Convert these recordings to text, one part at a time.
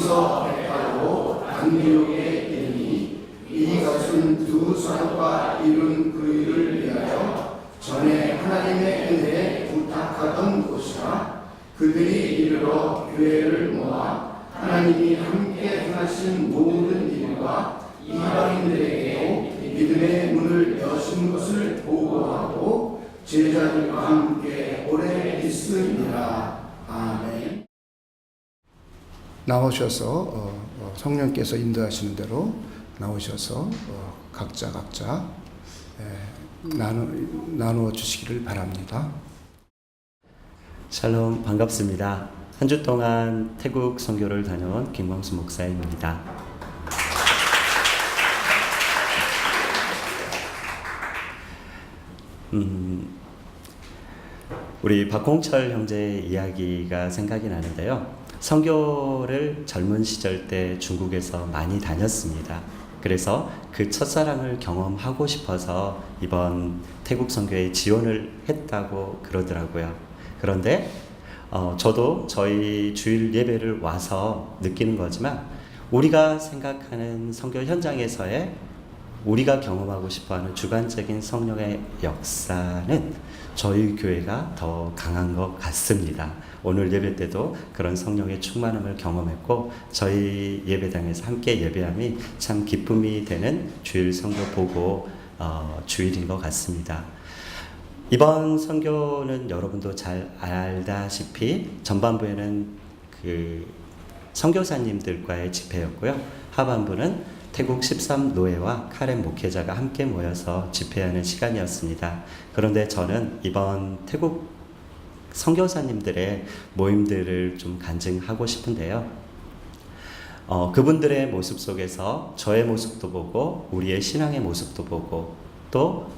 거기서 백하고 안디옥에 이르니 이것은 두 사람과 이룬 그 일을 위하여 전에 하나님의 은혜에 부탁하던 곳이라. 그들이 이르러 교회를 모아 하나님이 함께 행하신 모든 일과 이방인들에게도 믿음의 문을 여신 것을 보고하고 제자들과 함께 오래 있으리라. 아멘. 나오셔서 성령께서 인도하시는 대로 나오셔서 각자 나누어 주시기를 바랍니다. 샬롬, 반갑습니다. 한 주 동안 태국 선교를 다녀온 김광수 목사입니다. 우리 박홍철 형제의 이야기가 생각이 나는데요. 선교를 젊은 시절 때 중국에서 많이 다녔습니다. 그래서 그 첫사랑을 경험하고 싶어서 이번 태국 선교에 지원을 했다고 그러더라고요. 그런데 저도 저희 주일 예배를 와서 느끼는 거지만 우리가 생각하는 선교 현장에서의 우리가 경험하고 싶어하는 주관적인 성령의 역사는 저희 교회가 더 강한 것 같습니다. 오늘 예배 때도 그런 성령의 충만함을 경험했고 저희 예배당에서 함께 예배함이 참 기쁨이 되는 주일 선교 보고 주일인 것 같습니다. 이번 선교는 여러분도 잘 알다시피 전반부에는 그 선교사님들과의 집회였고요. 하반부는 태국 13노예와 카렌 목회자가 함께 모여서 집회하는 시간이었습니다. 그런데 저는 이번 태국 선교사님들의 모임들을 좀 간증하고 싶은데요. 그분들의 모습 속에서 저의 모습도 보고 우리의 신앙의 모습도 보고 또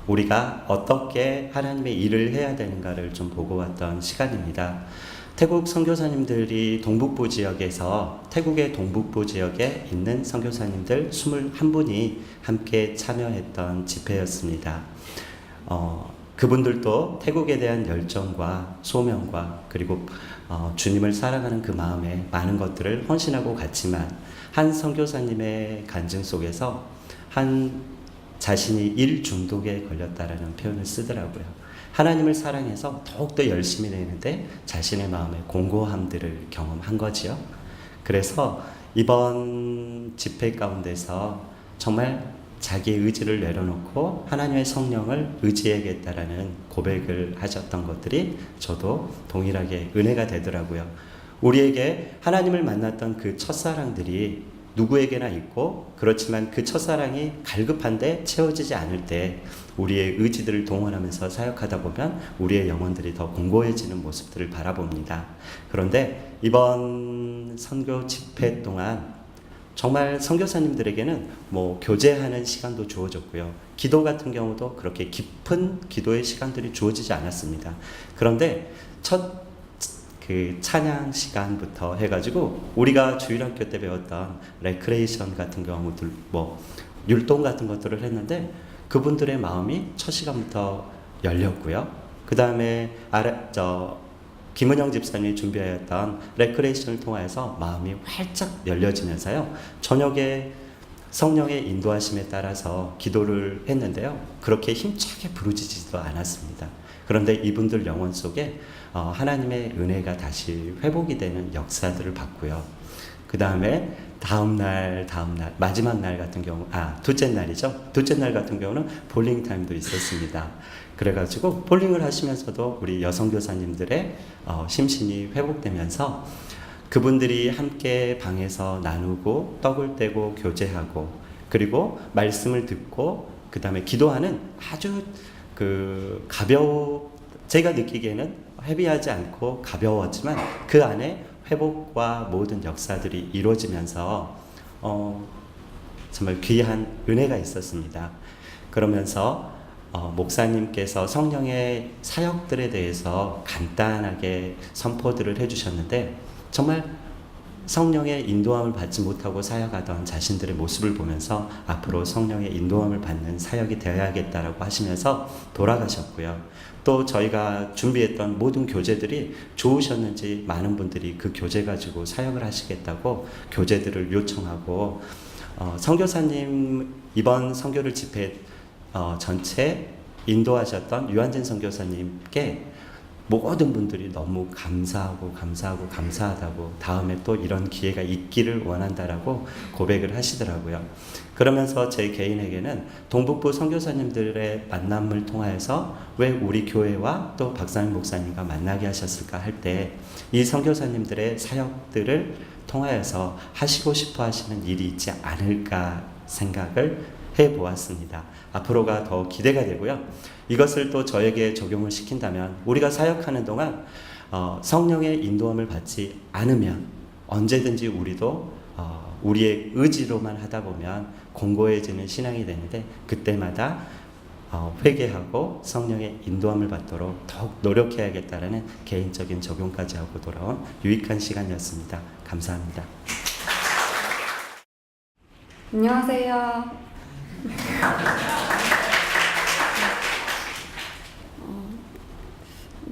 우리가 어떻게 하나님의 일을 해야 되는가를 좀 보고 왔던 시간입니다. 태국 선교사님들이 동북부 지역에서 태국의 동북부 지역에 있는 선교사님들 21분이 함께 참여했던 집회였습니다. 그분들도 태국에 대한 열정과 소명과 그리고 주님을 사랑하는 그 마음에 많은 것들을 헌신하고 갔지만 한 선교사님의 간증 속에서 자신이 일 중독에 걸렸다라는 표현을 쓰더라고요. 하나님을 사랑해서 더욱더 열심히 내는데 자신의 마음의 공고함들을 경험한 거지요. 그래서 이번 집회 가운데서 정말 자기의 의지를 내려놓고 하나님의 성령을 의지하겠다라는 고백을 하셨던 것들이 저도 동일하게 은혜가 되더라고요. 우리에게 하나님을 만났던 그 첫사랑들이 누구에게나 있고 그렇지만 그 첫사랑이 갈급한데 채워지지 않을 때 우리의 의지들을 동원하면서 사역하다 보면 우리의 영혼들이 더 공고해지는 모습들을 바라봅니다. 그런데 이번 선교 집회 동안 정말 선교사님들에게는 교제하는 시간도 주어졌고요. 기도 같은 경우도 그렇게 깊은 기도의 시간들이 주어지지 않았습니다. 그런데 첫 찬양 시간부터 해가지고 우리가 주일학교 때 배웠던 레크레이션 같은 경우들 율동 같은 것들을 했는데 그분들의 마음이 첫 시간부터 열렸고요. 그 다음에 김은영 집사님이 준비하였던 레크레이션을 통해서 마음이 활짝 열려지면서요. 저녁에 성령의 인도하심에 따라서 기도를 했는데요. 그렇게 힘차게 부르짖지도 않았습니다. 그런데 이분들 영혼 속에 하나님의 은혜가 다시 회복이 되는 역사들을 봤고요. 그 다음에 다음날 마지막 날 같은 경우 둘째 날이죠. 둘째 날 같은 경우는 볼링 타임도 있었습니다. 그래가지고 볼링을 하시면서도 우리 여성 교사님들의 심신이 회복되면서 그분들이 함께 방에서 나누고 떡을 떼고 교제하고 그리고 말씀을 듣고 그 다음에 기도하는 아주 제가 느끼기에는 헤비하지 않고 가벼웠지만 그 안에 회복과 모든 역사들이 이루어지면서 정말 귀한 은혜가 있었습니다. 그러면서 목사님께서 성령의 사역들에 대해서 간단하게 선포들을 해주셨는데 정말 성령의 인도함을 받지 못하고 사역하던 자신들의 모습을 보면서 앞으로 성령의 인도함을 받는 사역이 되어야겠다라고 하시면서 돌아가셨고요. 또 저희가 준비했던 모든 교재들이 좋으셨는지 많은 분들이 그 교재 가지고 사역을 하시겠다고 교재들을 요청하고 선교사님 이번 선교를 집회 전체 인도하셨던 유한진 선교사님께 모든 분들이 너무 감사하다고 다음에 또 이런 기회가 있기를 원한다라고 고백을 하시더라고요. 그러면서 제 개인에게는 동북부 선교사님들의 만남을 통하여서 왜 우리 교회와 또 박상민 목사님과 만나게 하셨을까 할 때 이 선교사님들의 사역들을 통하여서 하시고 싶어 하시는 일이 있지 않을까 생각을 해보았습니다. 앞으로가 더 기대가 되고요. 이것을 또 저에게 적용을 시킨다면 우리가 사역하는 동안 성령의 인도함을 받지 않으면 언제든지 우리도 우리의 의지로만 하다 보면 공고해지는 신앙이 되는데 그때마다 회개하고 성령의 인도함을 받도록 더욱 노력해야겠다라는 개인적인 적용까지 하고 돌아온 유익한 시간이었습니다. 감사합니다. 안녕하세요.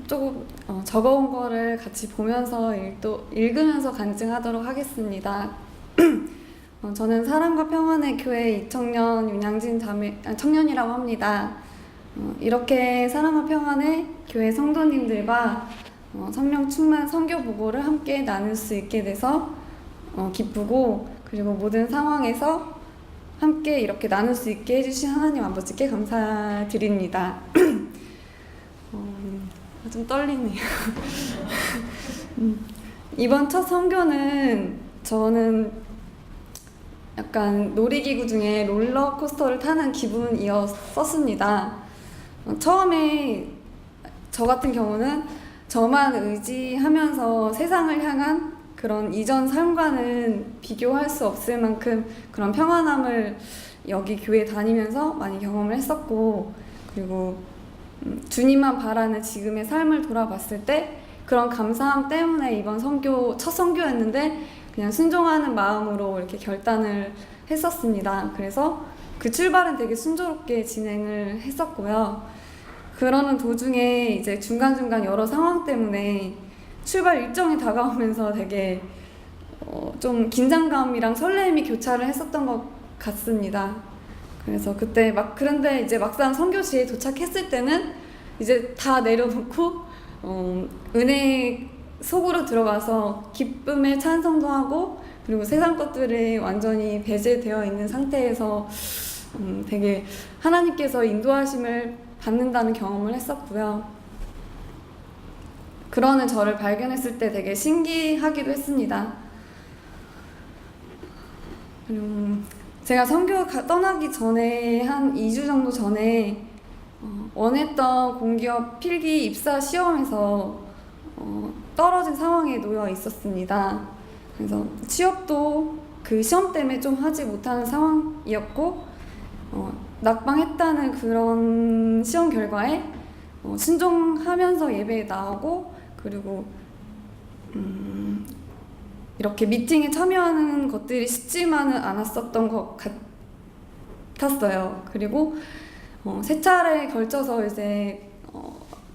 조금 적어온 거를 같이 보면서 읽으면서 간증하도록 하겠습니다. 저는 사랑과 평안의 교회 이청년 윤양진 청년이라고 합니다. 이렇게 사랑과 평안의 교회 성도님들과 성령 충만 선교 보고를 함께 나눌 수 있게 돼서 기쁘고, 그리고 모든 상황에서 함께 이렇게 나눌 수 있게 해주신 하나님 아버지께 감사드립니다. 좀 떨리네요. 이번 첫 선교는 저는 약간 놀이기구 중에 롤러코스터를 타는 기분이었었습니다. 처음에 저 같은 경우는 저만 의지하면서 세상을 향한 그런 이전 삶과는 비교할 수 없을 만큼 그런 평안함을 여기 교회 다니면서 많이 경험을 했었고, 그리고 주님만 바라는 지금의 삶을 돌아봤을 때 그런 감사함 때문에 이번 첫 선교였는데 그냥 순종하는 마음으로 이렇게 결단을 했었습니다. 그래서 그 출발은 되게 순조롭게 진행을 했었고요. 그러는 도중에 이제 중간중간 여러 상황 때문에 출발 일정이 다가오면서 되게 좀 긴장감이랑 설렘이 교차를 했었던 것 같습니다. 그래서 그때 그런데 이제 막상 선교지에 도착했을 때는 이제 다 내려놓고 은혜 속으로 들어가서 기쁨의 찬송도 하고, 그리고 세상 것들이 완전히 배제되어 있는 상태에서 되게 하나님께서 인도하심을 받는다는 경험을 했었고요. 그러는 저를 발견했을 때 되게 신기하기도 했습니다. 제가 선교 떠나기 전에 한 2주 정도 전에 원했던 공기업 필기 입사 시험에서 떨어진 상황에 놓여 있었습니다. 그래서 취업도 그 시험 때문에 좀 하지 못하는 상황이었고, 낙방했다는 그런 시험 결과에 순종하면서 예배에 나오고, 그리고 이렇게 미팅에 참여하는 것들이 쉽지만은 않았었던 것 같았어요. 그리고 세 차례에 걸쳐서 이제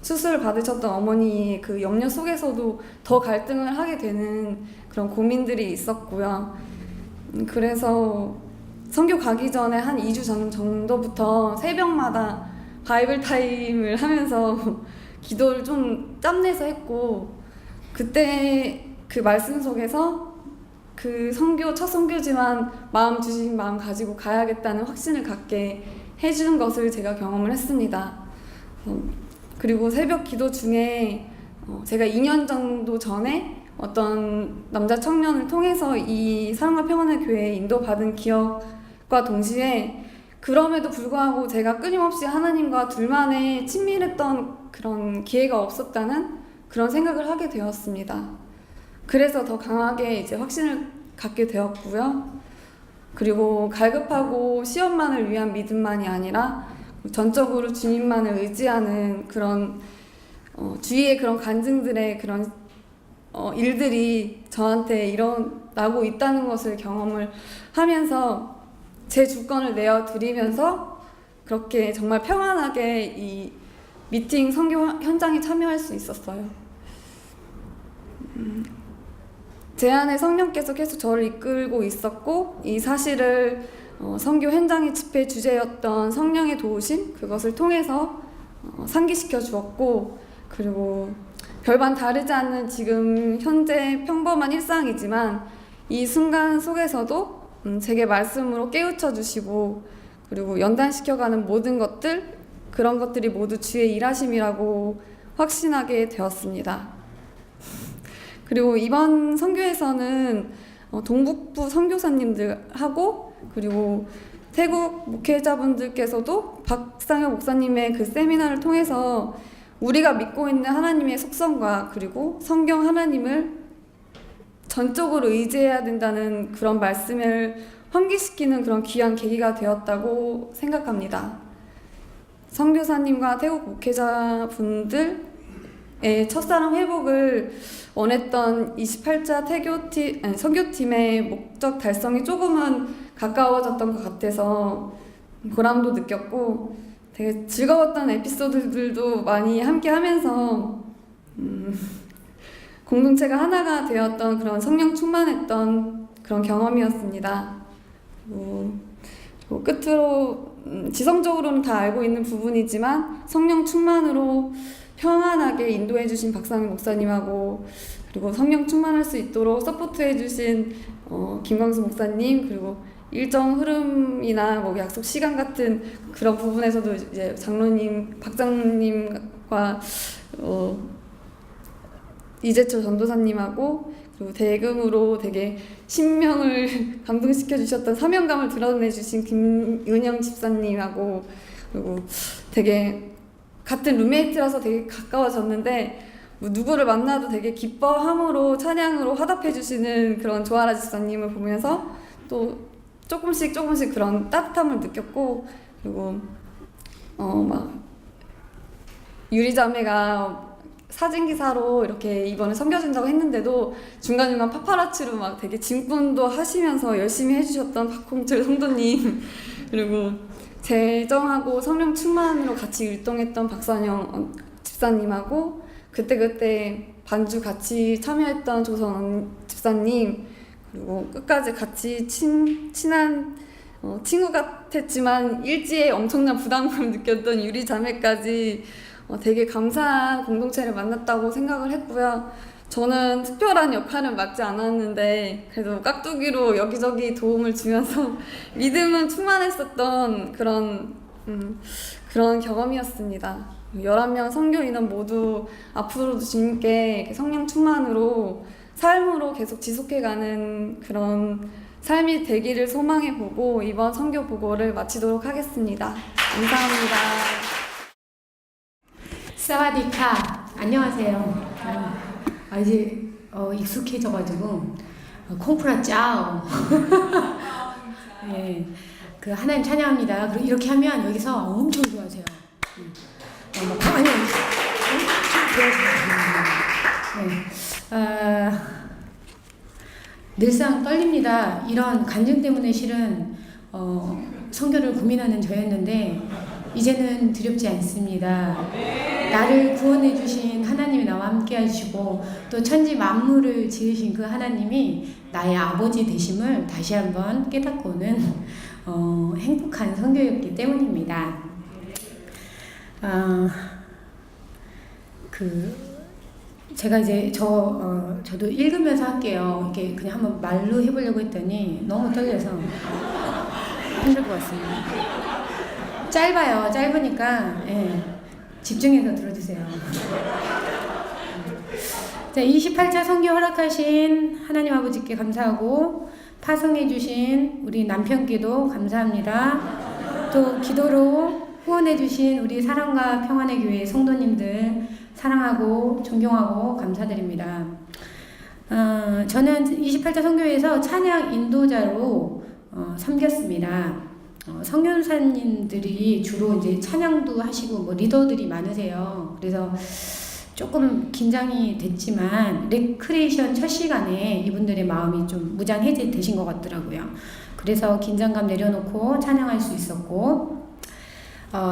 수술을 받으셨던 어머니의 그 염려 속에서도 더 갈등을 하게 되는 그런 고민들이 있었고요. 그래서 선교 가기 전에 한 2주 전 정도부터 새벽마다 바이블 타임을 하면서 기도를 좀 짬내서 했고, 그때 그 말씀 속에서 그 첫 선교지만 주신 마음 가지고 가야겠다는 확신을 갖게 해주는 것을 제가 경험을 했습니다. 그리고 새벽 기도 중에 제가 2년 정도 전에 어떤 남자 청년을 통해서 이 사랑과 평안의 교회에 인도받은 기억과 동시에, 그럼에도 불구하고 제가 끊임없이 하나님과 둘만의 친밀했던 그런 기회가 없었다는 그런 생각을 하게 되었습니다. 그래서 더 강하게 이제 확신을 갖게 되었고요. 그리고 갈급하고 시험만을 위한 믿음만이 아니라 전적으로 주님만을 의지하는 그런 주위의 그런 간증들의 그런 일들이 저한테 나고 있다는 것을 경험을 하면서 제 주권을 내어드리면서 그렇게 정말 평안하게 이 미팅 선교 현장에 참여할 수 있었어요. 제 안에 성령께서 계속 저를 이끌고 있었고 이 사실을 선교 현장의 집회 주제였던 성령의 도우심 그것을 통해서 상기시켜 주었고 그리고 별반 다르지 않는 지금 현재 평범한 일상이지만 이 순간 속에서도 제게 말씀으로 깨우쳐 주시고 그리고 연단시켜가는 모든 것들 그런 것들이 모두 주의 일하심이라고 확신하게 되었습니다. 그리고 이번 선교에서는 동북부 선교사님들하고 그리고 태국 목회자분들께서도 박상혁 목사님의 그 세미나를 통해서 우리가 믿고 있는 하나님의 속성과 그리고 성경 하나님을 전적으로 의지해야 된다는 그런 말씀을 환기시키는 그런 귀한 계기가 되었다고 생각합니다. 선교사님과 태국 목회자분들의 첫사랑 회복을 원했던 28자 선교팀의 목적 달성이 조금은 가까워졌던 것 같아서 보람도 느꼈고 되게 즐거웠던 에피소드들도 많이 함께 하면서 공동체가 하나가 되었던 그런 성령 충만했던 그런 경험이었습니다. 그리고 끝으로 지성적으로는 다 알고 있는 부분이지만 성령 충만으로 평안하게 인도해 주신 박상희 목사님하고 그리고 성령 충만할 수 있도록 서포트해 주신 김광수 목사님 그리고 일정 흐름이나 뭐 약속 시간 같은 그런 부분에서도 이제 장로님, 박장로님과 이재철 전도사님하고 그리고 대금으로 되게 신명을 감동시켜 주셨던 사명감을 드러내 주신 김은영 집사님하고 그리고 되게 같은 룸메이트라서 되게 가까워졌는데 뭐 누구를 만나도 되게 기뻐함으로 찬양으로 화답해 주시는 그런 조아라 집사님을 보면서 또 조금씩 그런 따뜻함을 느꼈고 그리고 막 유리자매가 사진기사로 이렇게 이번에 섬겨준다고 했는데도 중간중간 파파라치로 막 되게 짐꾼도 하시면서 열심히 해주셨던 박홍철 성도님 그리고 재정하고 성령 충만으로 같이 율동했던 박선영 집사님하고 그때 반주 같이 참여했던 조선 집사님 그리고 끝까지 같이 친한 친구 같았지만 일지에 엄청난 부담감을 느꼈던 유리 자매까지 되게 감사한 공동체를 만났다고 생각을 했고요. 저는 특별한 역할은 맡지 않았는데 그래도 깍두기로 여기저기 도움을 주면서 믿음은 충만했었던 그런 경험이었습니다. 11명 선교 인원 모두 앞으로도 주님께 성령 충만으로 삶으로 계속 지속해가는 그런 삶이 되기를 소망해보고 이번 선교 보고를 마치도록 하겠습니다. 감사합니다. 사와디카 안녕하세요. 이제 익숙해져가지고 콩프라 짜오. 예, 그 하나님 찬양합니다. 그리고 이렇게 하면 여기서 엄청 좋아하세요. 아니, 늘상 떨립니다. 이런 간증 때문에 실은 선교를 고민하는 저였는데 이제는 두렵지 않습니다. 나를 구원해 주신 하나님이 나와 함께 하시고 또 천지 만물을 지으신 그 하나님이 나의 아버지 되심을 다시 한번 깨닫고는 행복한 선교였기 때문입니다. 제가 이제 저도 읽으면서 할게요. 이렇게 그냥 한번 말로 해보려고 했더니 너무 떨려서 힘들 것 같습니다. 짧아요. 짧으니까 집중해서 들어주세요. 자, 28차 선교 허락하신 하나님 아버지께 감사하고 파송해주신 우리 남편께도 감사합니다. 또 기도로 후원해주신 우리 사랑과 평안의 교회 성도님들 사랑하고 존경하고 감사드립니다. 저는 28차 선교회에서 찬양 인도자로 섬겼습니다. 선교사님들이 주로 이제 찬양도 하시고 뭐 리더들이 많으세요. 그래서 조금 긴장이 됐지만 레크레이션 첫 시간에 이분들의 마음이 좀 무장해제 되신 것 같더라고요. 그래서 긴장감 내려놓고 찬양할 수 있었고,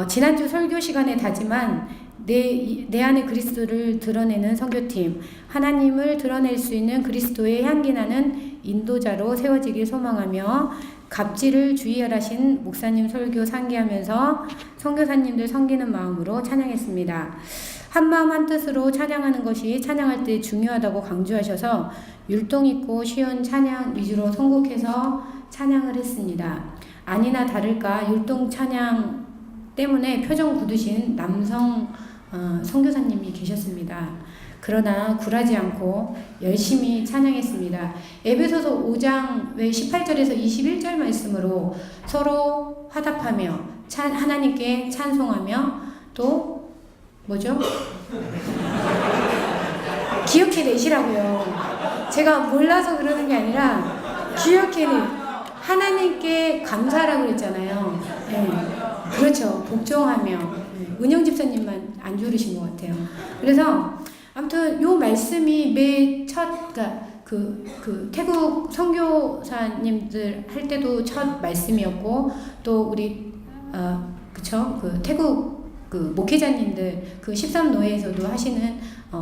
지난주 설교 시간에 다짐한 내 안에 그리스도를 드러내는 선교팀, 하나님을 드러낼 수 있는 그리스도의 향기 나는 인도자로 세워지길 소망하며, 갑질을 주의하라신 목사님 설교 상기하면서 선교사님들 섬기는 마음으로 찬양했습니다. 한마음 한뜻으로 찬양하는 것이 찬양할 때 중요하다고 강조하셔서 율동 있고 쉬운 찬양 위주로 선곡해서 찬양을 했습니다. 아니나 다를까 율동 찬양 때문에 표정 굳으신 남성 선교사님이 계셨습니다. 그러나 굴하지 않고 열심히 찬양했습니다. 에베소서 5장 18절에서 21절 말씀으로 서로 화답하며 하나님께 찬송하며 또 뭐죠? 기억해내시라고요. 제가 몰라서 그러는 게 아니라 하나님께 감사하라고 그랬잖아요. 네. 그렇죠. 복종하며. 은영 집사님만 안 줄이신 것 같아요. 그래서 아무튼 요 말씀이 그러니까 그 태국 선교사님들 할 때도 첫 말씀이었고, 또 우리 그쵸, 그 태국 그 목회자님들 그 13노예에서도 하시는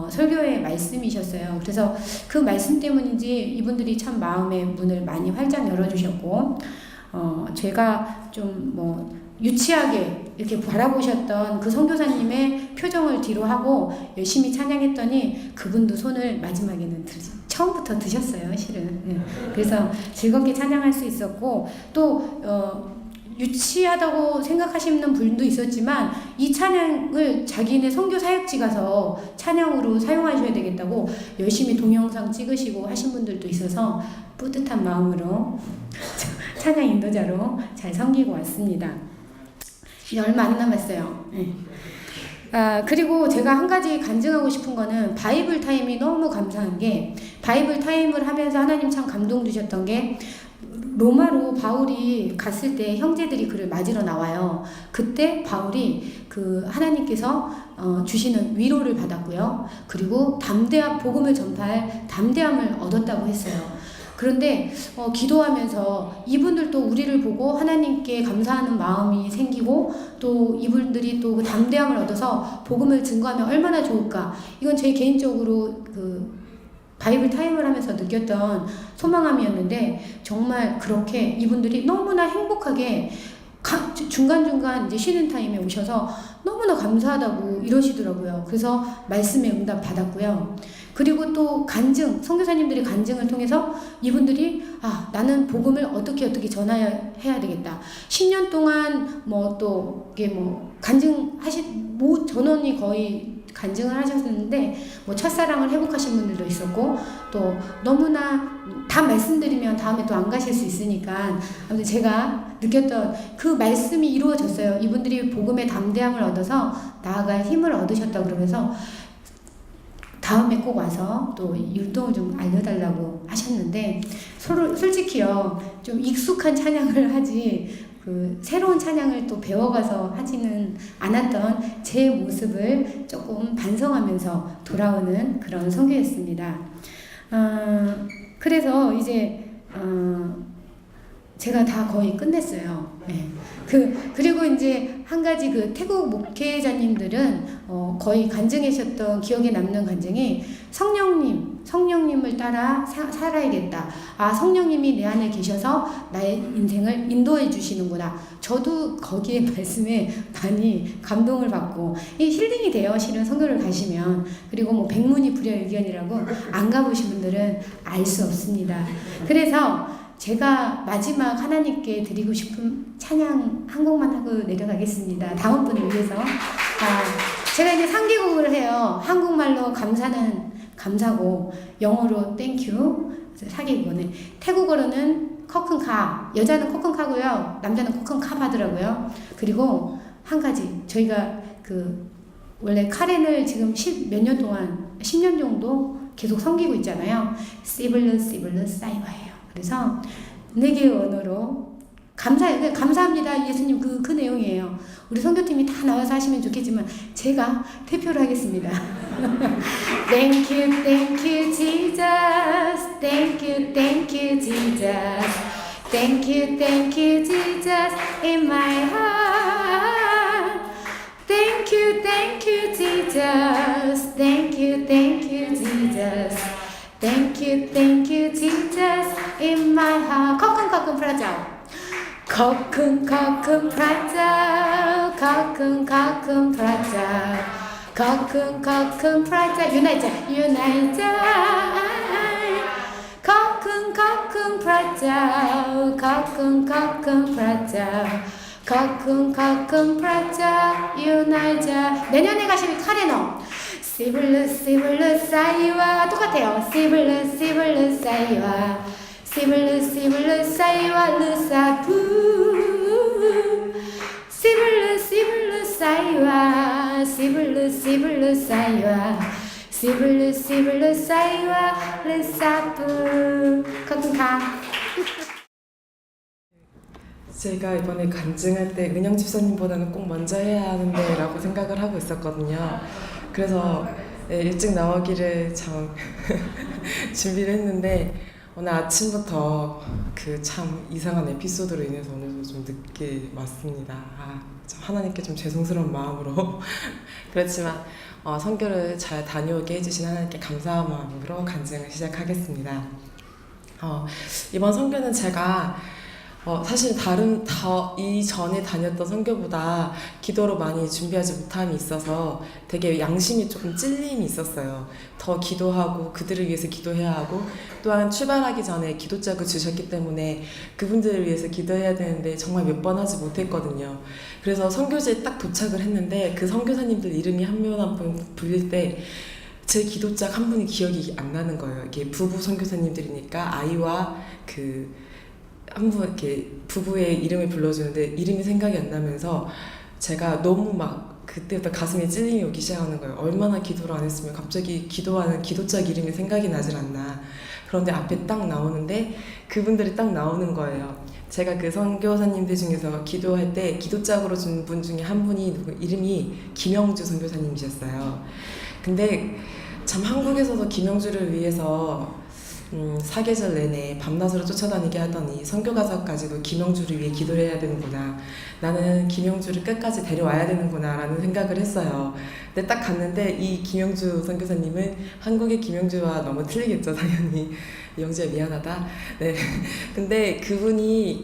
설교의 말씀이셨어요. 그래서 그 말씀 때문인지 이분들이 참 마음의 문을 많이 활짝 열어주셨고, 제가 좀 뭐 유치하게 이렇게 바라보셨던 그 선교사님의 표정을 뒤로 하고 열심히 찬양했더니 그분도 손을 마지막에는 처음부터 드셨어요, 실은. 네. 그래서 즐겁게 찬양할 수 있었고, 또 유치하다고 생각하시는 분도 있었지만 이 찬양을 자기네 선교 사역지 가서 찬양으로 사용하셔야 되겠다고 열심히 동영상 찍으시고 하신 분들도 있어서 뿌듯한 마음으로 찬양 인도자로 잘 섬기고 왔습니다. 이제 얼마 안 남았어요. 네. 그리고 제가 한 가지 간증하고 싶은 거는 바이블 타임이 너무 감사한 게, 바이블 타임을 하면서 하나님 참 감동 주셨던 게, 로마로 바울이 갔을 때 형제들이 그를 맞으러 나와요. 그때 바울이 그 하나님께서 주시는 위로를 받았고요. 그리고 복음을 전파할 담대함을 얻었다고 했어요. 그런데 기도하면서 이분들도 우리를 보고 하나님께 감사하는 마음이 생기고, 또 이분들이 또 그 담대함을 얻어서 복음을 증거하면 얼마나 좋을까. 이건 제 개인적으로 그 바이블 타임을 하면서 느꼈던 소망함이었는데, 정말 그렇게 이분들이 너무나 행복하게 중간중간 이제 쉬는 타임에 오셔서 너무나 감사하다고 이러시더라고요. 그래서 말씀에 응답 받았고요. 그리고 또 선교사님들이 간증을 통해서 이분들이 나는 복음을 어떻게 전해야 되겠다. 10년 동안 전원이 거의 간증을 하셨는데, 첫사랑을 회복하신 분들도 있었고, 또 너무나 다 말씀드리면 다음에 또 안 가실 수 있으니까, 아무튼 제가 느꼈던 그 말씀이 이루어졌어요. 이분들이 복음의 담대함을 얻어서 나아갈 힘을 얻으셨다 그러면서 다음에 꼭 와서 또 율동을 좀 알려달라고 하셨는데, 솔직히요, 좀 익숙한 찬양을 하지 새로운 찬양을 또 배워가서 하지는 않았던 제 모습을 조금 반성하면서 돌아오는 그런 선교였습니다. 그래서 이제 제가 다 거의 끝냈어요. 네. 그리고 이제 한 가지 태국 목회자님들은 거의 간증하셨던 기억에 남는 간증이, 성령님을 따라 살아야겠다. 성령님이 내 안에 계셔서 나의 인생을 인도해 주시는구나. 저도 거기에 말씀에 많이 감동을 받고 힐링이 돼요. 실은 선교를 가시면. 그리고 백문이 불여일견이라고 안 가보신 분들은 알 수 없습니다. 그래서 제가 마지막 하나님께 드리고 싶은 찬양 한 곡만 하고 내려가겠습니다. 다음 분을 위해서. 제가 이제 상기곡을 해요. 한국말로 감사는 감사고, 영어로 땡큐, 사기국어는, 태국어로는 커큰카, 여자는 커큰카고요, 남자는 커큰카 하더라고요. 그리고 한 가지, 저희가 원래 카렌을 지금 몇 년 동안, 10년 정도 계속 섬기고 있잖아요. 시블르 사이바예요. 그래서 4개의 언어로 감사해요. 감사합니다. 예수님 그 내용이에요. 우리 선교팀이 다 나와서 하시면 좋겠지만 제가 대표를 하겠습니다. Thank you, thank you, Jesus. Thank you, Jesus. Thank you, Jesus, in my heart. Thank you, Jesus. Thank you, Jesus. Thank you, Jesus, in my heart. 커큰 프라자. 커큰 프라자. 커큰 프라자. 커큰 프라자. 유나이자. 커큰 프라자. 커큰 프라자. 커큰 프라자. 유나이자. 내년에 가시면 카레노. 시블르 사이와 똑같아요. 시블르 사이와 시블르 사이와 르사부 시블르 사이와 시블르 사이와 시블르 사이와 르사부 커튼카. 제가 이번에 간증할 때 은영 집사님보다는 꼭 먼저 해야 하는데 라고 생각을 하고 있었거든요. 그래서 일찍 나오기를 참 준비를 했는데 오늘 아침부터 그 참 이상한 에피소드로 인해서 오늘도 좀 늦게 왔습니다. 참 하나님께 좀 죄송스러운 마음으로 그렇지만 선교를 잘 다녀오게 해주신 하나님께 감사한 마음으로 간증을 시작하겠습니다. 이번 선교는 제가 사실 이전에 다녔던 선교보다 기도로 많이 준비하지 못함이 있어서 되게 양심이 조금 찔림이 있었어요. 더 기도하고 그들을 위해서 기도해야 하고 또한 출발하기 전에 기도짝을 주셨기 때문에 그분들을 위해서 기도해야 되는데 정말 몇 번 하지 못했거든요. 그래서 선교지에 딱 도착을 했는데 그 선교사님들 이름이 한 명 한 분 불릴 때 제 기도짝 한 분이 기억이 안 나는 거예요. 이게 부부 선교사님들이니까 아이와 한 분 이렇게 부부의 이름을 불러주는데 이름이 생각이 안 나면서 제가 너무 막 그때부터 가슴에 찔림이 오기 시작하는 거예요. 얼마나 기도를 안 했으면 갑자기 기도하는 기도짝 이름이 생각이 나질 않나. 그런데 앞에 딱 나오는데 그분들이 딱 나오는 거예요. 제가 그 선교사님들 중에서 기도할 때 기도짝으로 준 분 중에 한 분이 이름이 김영주 선교사님이셨어요. 근데 참 한국에서도 김영주를 위해서 사계절 내내 밤낮으로 쫓아다니게 하더니 선교가서까지도 김영주를 위해 기도를 해야 되는구나. 나는 김영주를 끝까지 데려와야 되는구나 라는 생각을 했어요. 근데 딱 갔는데 이 김영주 선교사님은 한국의 김영주와 너무 틀리겠죠, 당연히. 영주야 미안하다. 네. 근데 그분이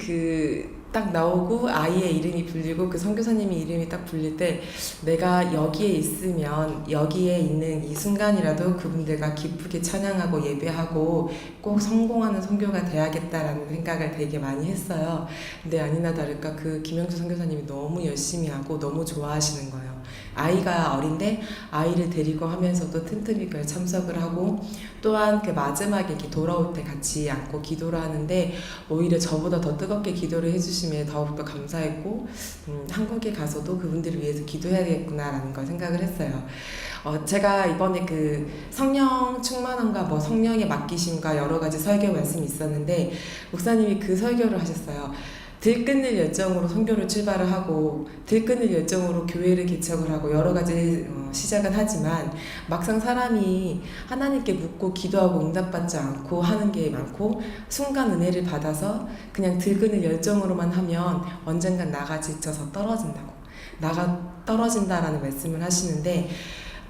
딱 나오고 아이의 이름이 불리고 그 선교사님의 이름이 딱 불릴 때 내가 여기에 있으면 여기에 있는 이 순간이라도 그분들과 기쁘게 찬양하고 예배하고 꼭 성공하는 선교가 돼야겠다라는 생각을 되게 많이 했어요. 근데 아니나 다를까 그 김영주 선교사님이 너무 열심히 하고 너무 좋아하시는 거예요. 아이가 어린데 아이를 데리고 하면서도 틈틈이 교회 참석을 하고 또한 그 마지막에 이렇게 돌아올 때 같이 앉고 기도를 하는데 오히려 저보다 더 뜨겁게 기도를 해주심에 더욱더 감사했고 한국에 가서도 그분들을 위해서 기도해야겠구나라는 걸 생각을 했어요. 제가 이번에 그 성령 충만함과 뭐 성령의 맡기심과 여러 가지 설교 말씀이 있었는데 목사님이 그 설교를 하셨어요. 들끓는 열정으로 선교를 출발을 하고 들끓는 열정으로 교회를 개척을 하고 여러 가지 시작은 하지만 막상 사람이 하나님께 묻고 기도하고 응답받지 않고 하는 게 많고 순간 은혜를 받아서 그냥 들끓는 열정으로만 하면 언젠간 나가 지쳐서 떨어진다라는 말씀을 하시는데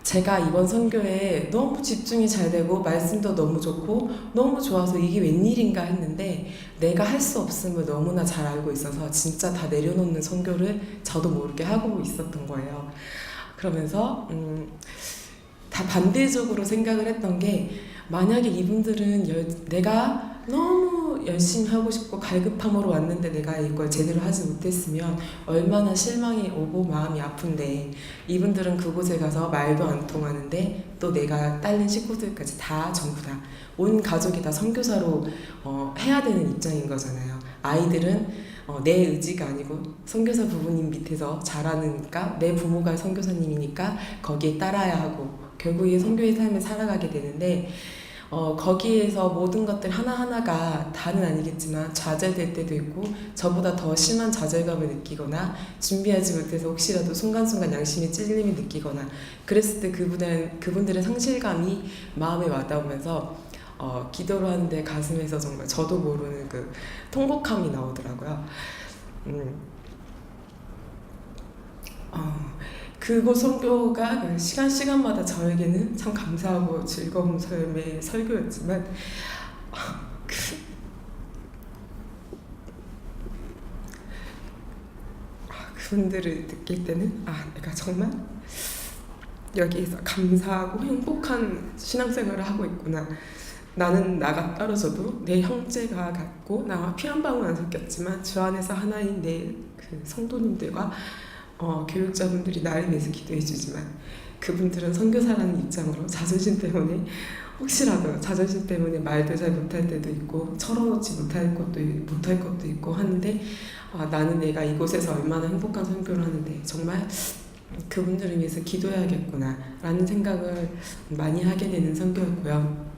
제가 이번 선교에 너무 집중이 잘 되고 말씀도 너무 좋고 너무 좋아서 이게 웬일인가 했는데 내가 할 수 없음을 너무나 잘 알고 있어서 진짜 다 내려놓는 선교를 저도 모르게 하고 있었던 거예요. 그러면서 다 반대적으로 생각을 했던 게 만약에 이분들은 내가 너무 열심히 하고 싶고 갈급함으로 왔는데 내가 이걸 제대로 하지 못했으면 얼마나 실망이 오고 마음이 아픈데 이분들은 그곳에 가서 말도 안 통하는데 또 내가 딸린 식구들까지 다 전부 다 온 가족이 다 선교사로 해야 되는 입장인 거잖아요. 아이들은 내 의지가 아니고 선교사 부모님 밑에서 자라니까 내 부모가 선교사님이니까 거기에 따라야 하고 결국 이 선교의 삶을 살아가게 되는데 거기에서 모든 것들 하나하나가 다는 아니겠지만 좌절될 때도 있고 저보다 더 심한 좌절감을 느끼거나 준비하지 못해서 혹시라도 순간순간 양심의 찔림이 느끼거나 그랬을 때 그분들의 상실감이 마음에 와닿으면서 기도를 하는데 가슴에서 정말 저도 모르는 그 통곡함이 나오더라고요. 그곳 선교가 시간마다 저에게는 참 감사하고 즐거운 삶의 설교였지만 그분들을 느낄 때는 내가 정말 여기에서 감사하고 행복한 신앙생활을 하고 있구나. 나는 나가 떨어져도 내 형제가 같고 나와 피 한 방울 안 섞였지만 주 안에서 하나인 내 그 성도님들과 교육자분들이 나를 위해서 기도해 주지만 그분들은 선교사라는 입장으로 자존심 때문에 혹시라도 자존심 때문에 말도 잘 못할 때도 있고 털어놓지 못할 것도 있고 하는데 나는 내가 이곳에서 얼마나 행복한 선교를 하는데 정말 그분들을 위해서 기도해야겠구나 라는 생각을 많이 하게 되는 선교였고요.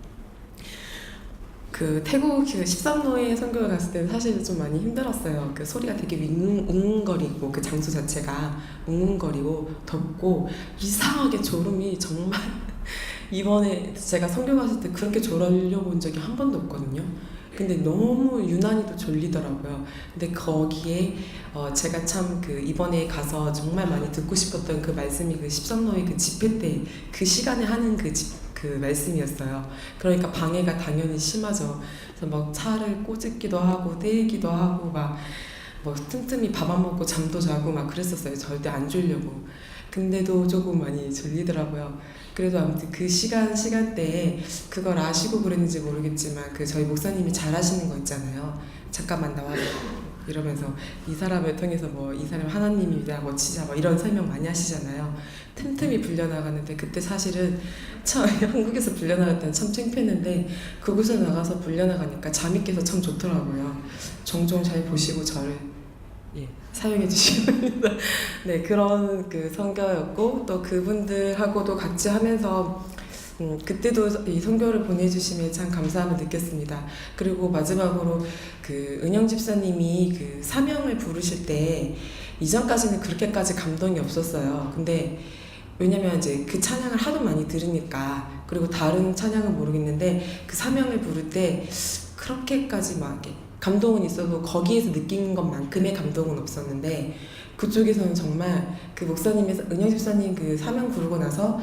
그 태국 13노예 선교를 갔을 때는 사실 좀 많이 힘들었어요. 그 소리가 되게 웅웅거리고 그 장소 자체가 웅웅거리고 덥고 이상하게 졸음이 정말 이번에 제가 선교 갔을 때 그렇게 졸려본 적이 한 번도 없거든요. 근데 너무 유난히도 졸리더라고요. 근데 거기에 제가 참 그 이번에 가서 정말 많이 듣고 싶었던 그 말씀이 그 13노예 그 집회 때 그 시간에 하는 그 말씀이었어요. 그러니까 방해가 당연히 심하죠. 그래서 막 차를 꼬집기도 하고 떼기도 하고 막 뭐 틈틈이 밥 안 먹고 잠도 자고 막 그랬었어요. 절대 안 졸려고. 근데도 조금 많이 졸리더라고요. 그래도 아무튼 그 시간대에 그걸 아시고 그랬는지 모르겠지만 그 저희 목사님이 잘하시는 거 있잖아요. 잠깐만 나와 이러면서 이 사람을 통해서 뭐 이 사람 하나님이다 뭐 치자 뭐 이런 설명 많이 하시잖아요. 틈틈이 불려나가는데 그때 사실은 참 한국에서 불려나갈 때는 참 창피했는데 그곳에 나가서 불려나가니까 잠이 깨서 참 좋더라고요. 종종 잘 보시고 저를 사용해 주시기 바랍니다. 네, 그런 그 선교였고 또 그분들하고도 같이 하면서 그때도 이 선교를 보내주심에 참 감사함을 느꼈습니다. 그리고 마지막으로 그 은영 집사님이 그 사명을 부르실 때 이전까지는 그렇게까지 감동이 없었어요. 근데 왜냐면 이제 그 찬양을 하도 많이 들으니까 그리고 다른 찬양은 모르겠는데 그 사명을 부를 때 그렇게까지 막 이렇게 감동은 있어도 거기에서 느낀 것만큼의 감동은 없었는데 그쪽에서는 정말 그 목사님에서 은영 집사님 그 사명 부르고 나서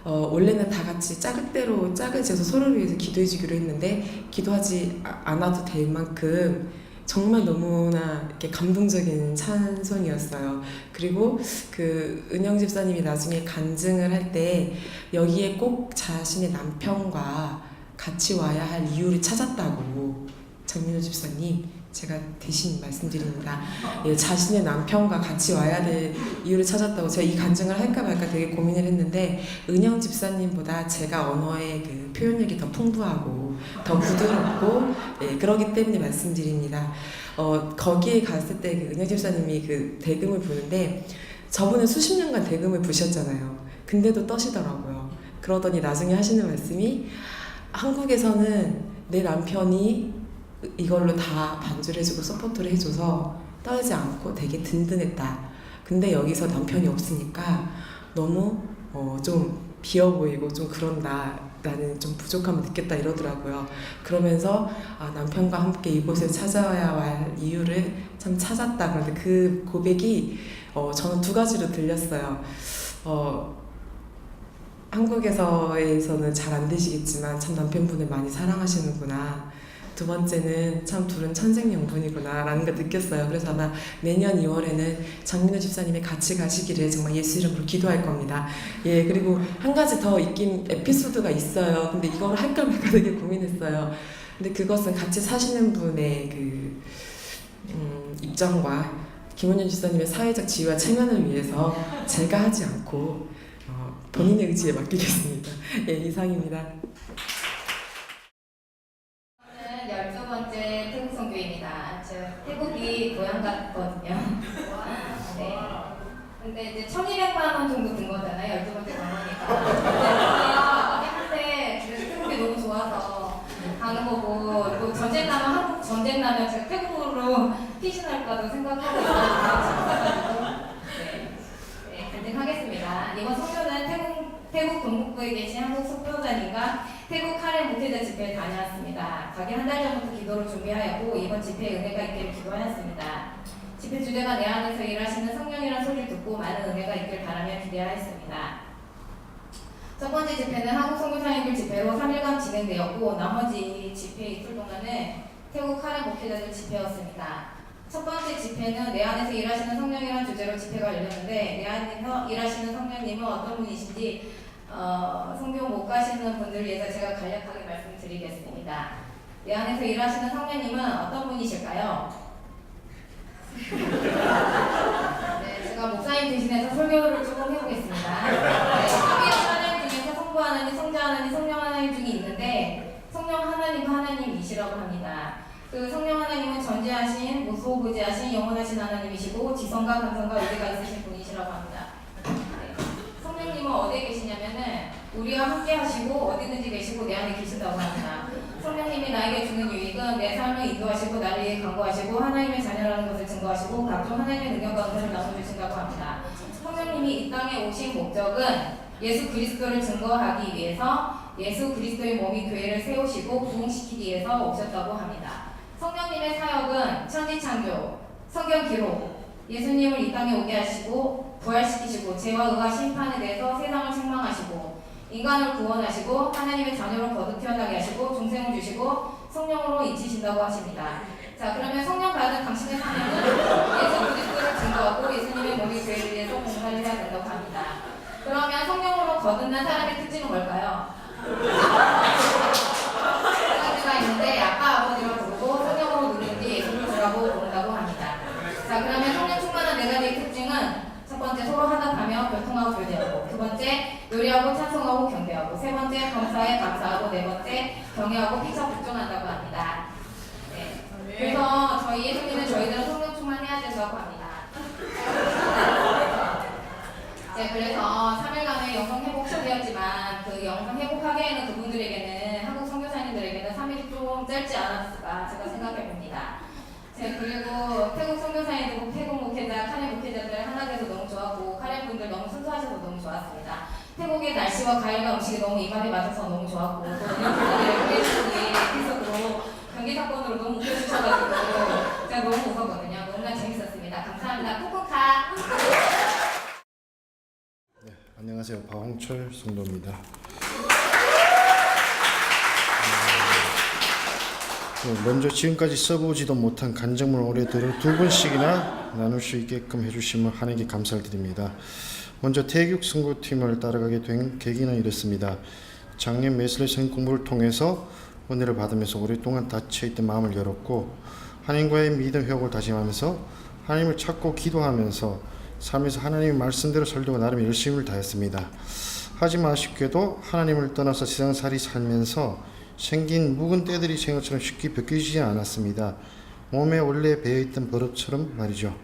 원래는 다 같이 짝을 재서 서로를 위해서 기도해 주기로 했는데 기도하지 않아도 될 만큼 정말 너무나 이렇게 감동적인 찬송이었어요. 그리고 그 은영 집사님이 나중에 간증을 할 때 여기에 꼭 자신의 남편과 같이 와야 할 이유를 찾았다고 정민호 집사님 제가 대신 말씀드립니다. 자신의 남편과 같이 와야 될 이유를 찾았다고 제가 이 간증을 할까 말까 되게 고민을 했는데 은영 집사님보다 제가 언어의 그 표현력이 더 풍부하고 더 부드럽고 그러기 때문에 말씀드립니다. 거기에 갔을 때 그 은영 집사님이 그 대금을 부는데 저분은 수십 년간 대금을 부셨잖아요. 근데도 떠시더라고요. 그러더니 나중에 하시는 말씀이 한국에서는 내 남편이 이걸로 다 반주를 해주고 서포트를 해줘서 떨지 않고 되게 든든했다. 근데 여기서 남편이 없으니까 너무 좀 비어 보이고 좀 그런다. 나는 좀 부족함을 느꼈다 이러더라고요. 그러면서 남편과 함께 이곳을 찾아와야 할 이유를 참 찾았다. 그런데 그 고백이 저는 두 가지로 들렸어요. 한국에서는 잘 안 되시겠지만 참 남편분을 많이 사랑하시는구나. 두 번째는 참 둘은 천생연분이구나 라는 걸 느꼈어요. 그래서 아마 내년 2월에는 정민호 집사님이 같이 가시기를 정말 예수 이름으로 기도할 겁니다. 그리고 한 가지 더 있긴 에피소드가 있어요. 근데 이걸 할까 말까 되게 고민했어요. 근데 그것은 같이 사시는 분의 그 입장과 김원현 집사님의 사회적 지위와 체면을 위해서 제가 하지 않고 본인의 의지에 맡기겠습니다. 이상입니다. 12번째 태국 선교입니다. 저 태국이 고향 같거든요. 네. 근데 이제 1,200만 원 정도 든 거잖아요. 12번째 방문이니까. 근데 태국이 너무 좋아서 한국 전쟁 나면 제가 태국으로 피신할까도 생각하고 있거든요. 네, 간증하겠습니다. 이번 선교는 태국 동북부에 계신 한국 선교사님과 태국 카렌 목회자 집회에 다녀왔습니다. 가기 한 달 전부터 기도를 준비하였고 이번 집회에 은혜가 있기를 기도하였습니다. 집회 주제가 내 안에서 일하시는 성령이라는 소리를 듣고 많은 은혜가 있길 바라며 기대하였습니다. 첫 번째 집회는 한국 선교사님들 집회로 3일간 진행되었고 나머지 집회 이틀 동안은 태국 카렌 목회자들 집회였습니다. 첫 번째 집회는 내 안에서 일하시는 성령이라는 주제로 집회가 열렸는데 내 안에서 일하시는 성령님은 어떤 분이신지 성교 못 가시는 분들을 위해서 제가 간략하게 말씀드리겠습니다. 내 안에서 일하시는 성령님은 어떤 분이실까요? 네, 제가 목사님 대신해서 설교를 조금 해보겠습니다. 네, 성령 하나님 중에서 성부 하나님, 성자 하나님, 성령 하나님 중에 있는데 성령 하나님과 하나님이시라고 합니다. 그 성령 하나님은 전지하신, 무소부지하신, 영원하신 하나님이시고 지성과 감성과 의리가 있으신 분이시라고 합니다. 네. 성령님은 어디에 계시냐면은 우리와 함께 하시고 어디든지 계시고 내 안에 계신다고 합니다. 성령님이 나에게 주는 유익은 내 삶을 인도하시고 나를 위해 강구하시고 하나님의 자녀라는 것을 증거하시고 각종 하나님의 능력과 은혜를 나눠주신다고 합니다. 성령님이 이 땅에 오신 목적은 예수 그리스도를 증거하기 위해서 예수 그리스도의 몸이 교회를 세우시고 부흥시키기 위해서 오셨다고 합니다. 성령님의 사역은 천지창조, 성경 기록, 예수님을 이 땅에 오게 하시고 부활시키시고 죄와 의와 심판에 대해서 세상을 책망하시고 인간을 구원하시고 하나님의 자녀로 거듭 태어나게 하시고 중생을 주시고 성령으로 인치신다고 하십니다. 자, 그러면 성령 받은 당신의 사명은 예수 그리스도를 증거하고 예수님의 몸이 교회를 위해서 봉사를 해야 된다고 합니다. 그러면 성령으로 거듭난 사람의 특징은 뭘까요? 세 가지가 있는데 아빠 아버지를 부르고 성령으로 누르는지 예수를 주라고 부른다고 합니다. 자, 그러면 성령 충만한 네 가지의 특징은 첫 번째 서로 화답하며 교통하고 교제하고, 두 번째 요리하고 찬송하고 경배하고, 세 번째 감사에 감사하고, 네 번째 경외하고 피차 복종한다고 합니다. 네. 그래서 저희 예수님은 저희들은 성령 충만해야 된다고 합니다. 네, 그래서 3일간의 영성 회복 시대였지만 그 영성 회복하기에는 그분들에게는 한국 선교사님들에게는 3일이 좀 짧지 않았을까 제가 생각해 봅니다. 네, 그리고 태국 선교사님들, 태국 목회자, 카렌 목회자들 하나 돼서 너무 좋았고 카렌 분들 너무 순수하셔서 너무 좋았습니다. 태국의 날씨와 과일과 음식이 너무 입맛에 맞아서 너무 좋았고 또 목회자들의 에피소드로 경기 사건으로 너무 웃겨주셔가지고 제가 너무 웃었거든요. 너무나 재밌었습니다. 감사합니다. 쿵쿵카. 네, 안녕하세요. 박홍철 성도입니다. 먼저 지금까지 써보지도 못한 간증을 올해 들어 두 번씩이나 나눌 수 있게끔 해주시면 하나님께 감사를 드립니다. 먼저 태국 선교팀을 따라가게 된 계기는 이렇습니다. 작년 메슬리 성경 공부를 통해서 은혜를 받으면서 오랫동안 닫혀있던 마음을 열었고 하나님과의 믿음 회복을 다짐하면서 하나님을 찾고 기도하면서 삶에서 하나님의 말씀대로 살려고 나름 열심을 다했습니다. 하지만 아쉽게도 하나님을 떠나서 세상살이 살면서 생긴 묵은 때들이 생각처럼 쉽게 벗기지 않았습니다. 몸에 원래 배어있던 버릇처럼 말이죠.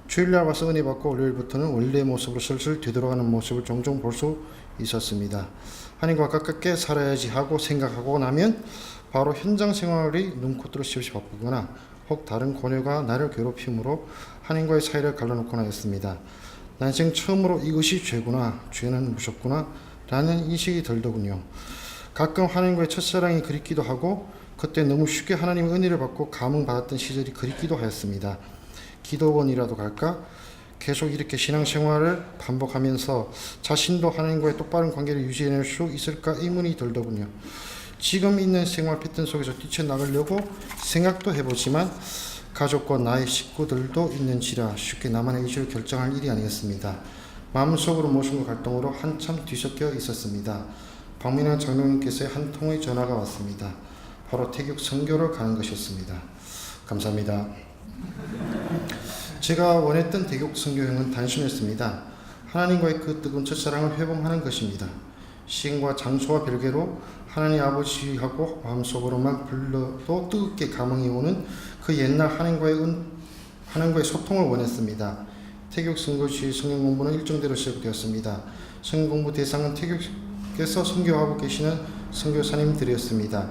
주일날 와서 은혜 받고 월요일부터는 원래의 모습으로 슬슬 되돌아가는 모습을 종종 볼 수 있었습니다. 하나님과 가깝게 살아야지 하고 생각하고 나면 바로 현장 생활이 눈코 뜰 새 없이 바쁘거나 혹 다른 고뇌가 나를 괴롭힘으로 하나님과의 사이를 갈라놓거나 했습니다. 난생 처음으로 이것이 죄구나, 죄는 무섭구나 라는 인식이 들더군요. 가끔 하나님과의 첫사랑이 그립기도 하고 그때 너무 쉽게 하나님의 은혜를 받고 감흥받았던 시절이 그립기도 하였습니다. 기도원이라도 갈까? 계속 이렇게 신앙생활을 반복하면서 자신도 하나님과의 똑바른 관계를 유지해낼 수 있을까 의문이 들더군요. 지금 있는 생활 패턴 속에서 뛰쳐나가려고 생각도 해보지만 가족과 나의 식구들도 있는지라 쉽게 나만의 의지를 결정할 일이 아니었습니다. 마음속으로 모순과 갈등으로 한참 뒤섞여 있었습니다. 박민환 장로님께서의 한 통의 전화가 왔습니다. 바로 태국 선교를 가는 것이었습니다. 감사합니다. 제가 원했던 태국 선교행은 단순했습니다. 하나님과의 그 뜨거운 첫사랑을 회복하는 것입니다. 시간과 장소와 별개로 하나님 아버지하고 마음속으로만 불러도 뜨겁게 감흥이 오는 그 옛날 하나님과의 소통을 원했습니다. 태국 선교지 성경 공부는 일정대로 시작되었습니다. 성경 공부 대상은 태국에서 선교하고 계시는 선교사님들이었습니다.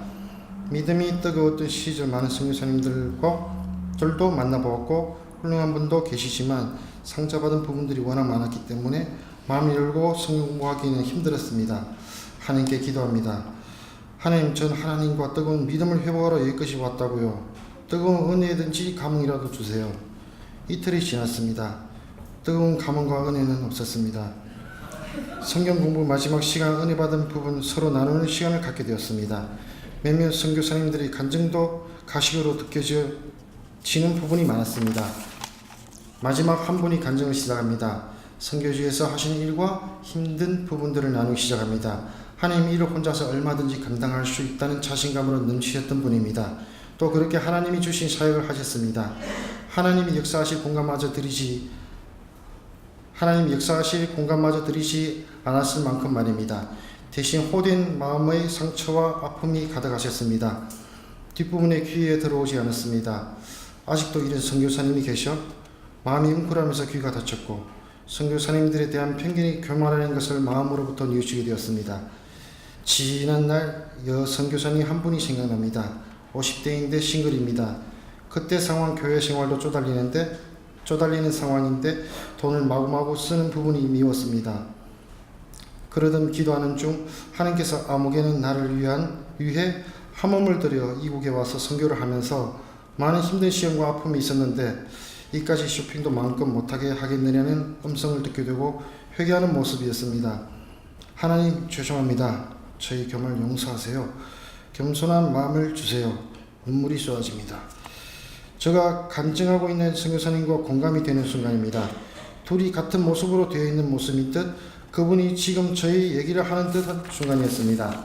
믿음이 뜨거웠던 시절 많은 선교사님들도 만나보았고 훌륭한 분도 계시지만 상처받은 부분들이 워낙 많았기 때문에 마음을 열고 성경 공부하기는 힘들었습니다. 하나님께 기도합니다. 하나님, 전 하나님과 뜨거운 믿음을 회복하러 여기까지 왔다고요. 뜨거운 은혜든지 감흥이라도 주세요. 이틀이 지났습니다. 뜨거운 감흥과 은혜는 없었습니다. 성경 공부 마지막 시간 은혜 받은 부분 서로 나누는 시간을 갖게 되었습니다. 몇몇 선교사님들이 간증도 가식으로 느껴지는 부분이 많았습니다. 마지막 한 분이 간증을 시작합니다. 선교지에서 하시는 일과 힘든 부분들을 나누기 시작합니다. 하나님이 이를 혼자서 얼마든지 감당할 수 있다는 자신감으로 넘치셨던 분입니다. 또 그렇게 하나님이 주신 사역을 하셨습니다. 하나님이 역사하실 공간마저 드리지 않았을 만큼 말입니다. 대신 호된 마음의 상처와 아픔이 가득하셨습니다. 뒷부분에 귀에 들어오지 않았습니다. 아직도 이런 선교사님이 계셔 마음이 웅크라면서 귀가 닫혔고 선교사님들에 대한 편견이 교만하는 것을 마음으로부터 뉘우치게 되었습니다. 지난날 선교사님 한 분이 생각납니다. 50대인데 싱글입니다. 그때 상황 교회 생활도 쪼달리는 상황인데 돈을 마구마구 쓰는 부분이 미웠습니다. 그러던 기도하는 중 하나님께서 아무개는 나를 위해 한 몸을 들여 이국에 와서 선교를 하면서 많은 힘든 시험과 아픔이 있었는데 이까지 쇼핑도 마음껏 못하게 하겠느냐는 음성을 듣게 되고 회개하는 모습이었습니다. 하나님, 죄송합니다. 저희 겸을 용서하세요. 겸손한 마음을 주세요. 눈물이 쏟아집니다. 제가 간증하고 있는 선교사님과 공감이 되는 순간입니다. 둘이 같은 모습으로 되어 있는 모습인 듯 그분이 지금 저희 얘기를 하는 듯한 순간이었습니다.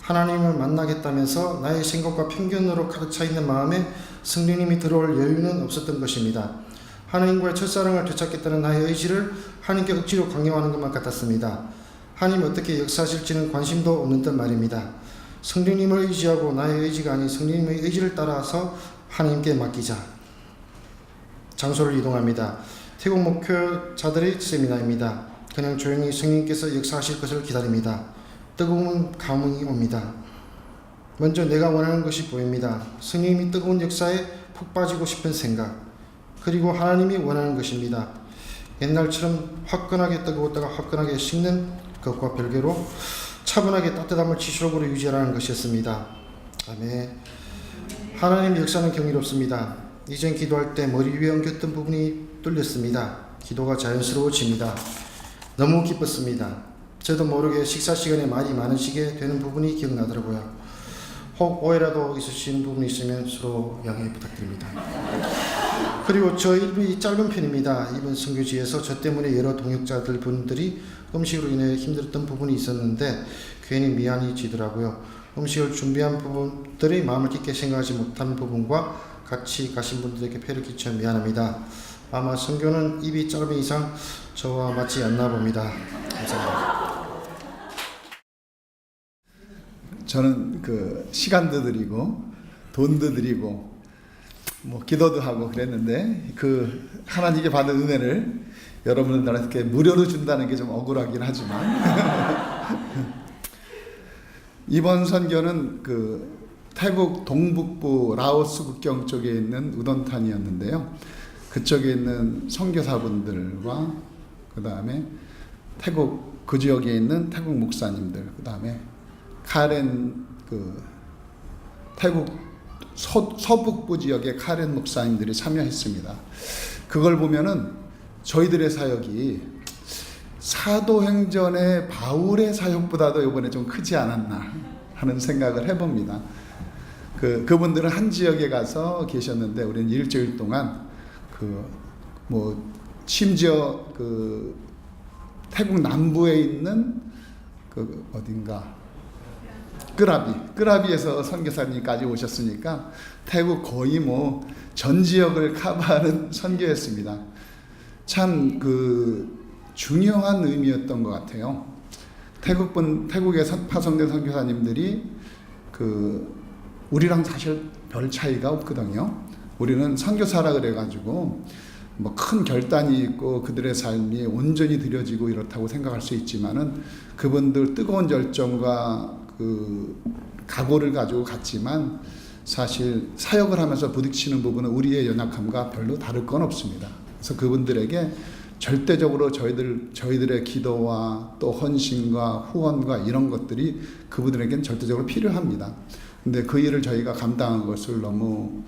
하나님을 만나겠다면서 나의 생각과 편견으로 가득 차 있는 마음에 성령님이 들어올 여유는 없었던 것입니다. 하나님과의 첫사랑을 되찾겠다는 나의 의지를 하나님께 억지로 강요하는 것만 같았습니다. 하나님 어떻게 역사하실지는 관심도 없는 듯 말입니다. 성령님을 의지하고 나의 의지가 아닌 성령님의 의지를 따라서 하나님께 맡기자. 장소를 이동합니다. 태국 목회자들의 세미나입니다. 그냥 조용히 성령님께서 역사하실 것을 기다립니다. 뜨거운 감흥이 옵니다. 먼저 내가 원하는 것이 보입니다. 성령님이 뜨거운 역사에 푹 빠지고 싶은 생각, 그리고 하나님이 원하는 것입니다. 옛날처럼 화끈하게 뜨거웠다가 화끈하게 식는 것과 별개로 차분하게 따뜻함을 지속으로 유지하라는 것이었습니다. 아멘. 하나님 역사는 경이롭습니다. 이전 기도할 때 머리 위에 엉켰던 부분이 뚫렸습니다. 기도가 자연스러워집니다. 너무 기뻤습니다. 저도 모르게 식사 시간에 말이 많으시게 되는 부분이 기억나더라고요. 혹 오해라도 있으신 부분이 있으면 서로 양해 부탁드립니다. 그리고 저 일이 짧은 편입니다. 이번 선교지에서 저 때문에 여러 동역자들 분들이 음식으로 인해 힘들었던 부분이 있었는데 괜히 미안이 지더라고요. 음식을 준비한 부분들이 마음을 깊게 생각하지 못한 부분과 같이 가신 분들에게 폐를 끼쳐 미안합니다. 아마 선교는 입이 짧은 이상 저와 맞지 않나 봅니다. 감사합니다. 저는 그 시간도 드리고 돈도 드리고 뭐 기도도 하고 그랬는데 그 하나님께 받은 은혜를 여러분들한테 무료로 준다는 게 좀 억울하긴 하지만 이번 선교는 그 태국 동북부 라오스 국경 쪽에 있는 우돈탄이었는데요. 그쪽에 있는 선교사분들과 그 다음에 태국 그 지역에 있는 태국 목사님들, 그 다음에 카렌 그 태국 서북부 지역의 카렌 목사님들이 참여했습니다. 그걸 보면은 저희들의 사역이 사도행전의 바울의 사역보다도 이번에 좀 크지 않았나 하는 생각을 해봅니다. 그분들은 한 지역에 가서 계셨는데 우리는 일주일 동안 심지어 태국 남부에 있는 어딘가 끄라비에서 선교사님까지 오셨으니까 태국 거의 전 지역을 커버하는 선교였습니다. 참 중요한 의미였던 것 같아요. 태국의 파송된 선교사님들이 우리랑 사실 별 차이가 없거든요. 우리는 선교사라 그래가지고 큰 결단이 있고 그들의 삶이 온전히 드려지고 이렇다고 생각할 수 있지만은 그분들 뜨거운 열정과 각오를 가지고 갔지만 사실 사역을 하면서 부딪히는 부분은 우리의 연약함과 별로 다를 건 없습니다. 그래서 그분들에게 절대적으로 저희들의 기도와 또 헌신과 후원과 이런 것들이 그분들에게는 절대적으로 필요합니다. 근데 그 일을 저희가 감당한 것을 너무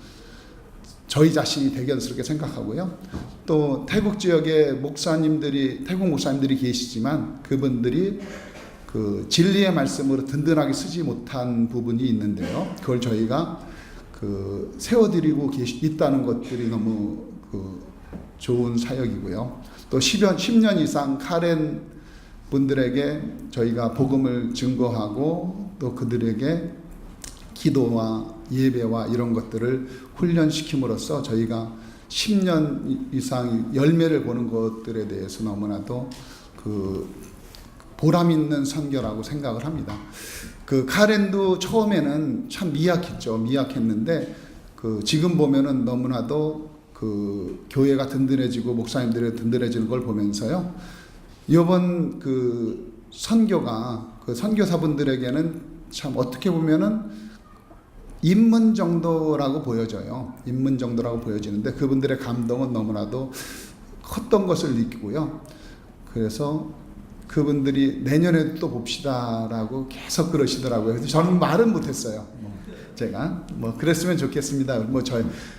저희 자신이 대견스럽게 생각하고요. 또 태국 지역에 태국 목사님들이 계시지만 그분들이 그 진리의 말씀으로 든든하게 쓰지 못한 부분이 있는데요. 그걸 저희가 그 세워드리고 있다는 것들이 너무 좋은 사역이고요. 또 10년 이상 카렌 분들에게 저희가 복음을 증거하고 또 그들에게 기도와 예배와 이런 것들을 훈련시킴으로써 저희가 10년 이상 열매를 보는 것들에 대해서 너무나도 보람 있는 선교라고 생각을 합니다. 그 카렌도 처음에는 참 미약했는데 지금 보면은 너무나도 교회가 든든해지고 목사님들이 든든해지는 걸 보면서요. 이번 선교가 선교사분들에게는 참 어떻게 보면은 입문 정도라고 보여져요. 입문 정도라고 보여지는데 그분들의 감동은 너무나도 컸던 것을 느끼고요. 그래서 그분들이 내년에 또 봅시다라고 계속 그러시더라고요. 그래서 저는 말은 못했어요. 제가 그랬으면 좋겠습니다.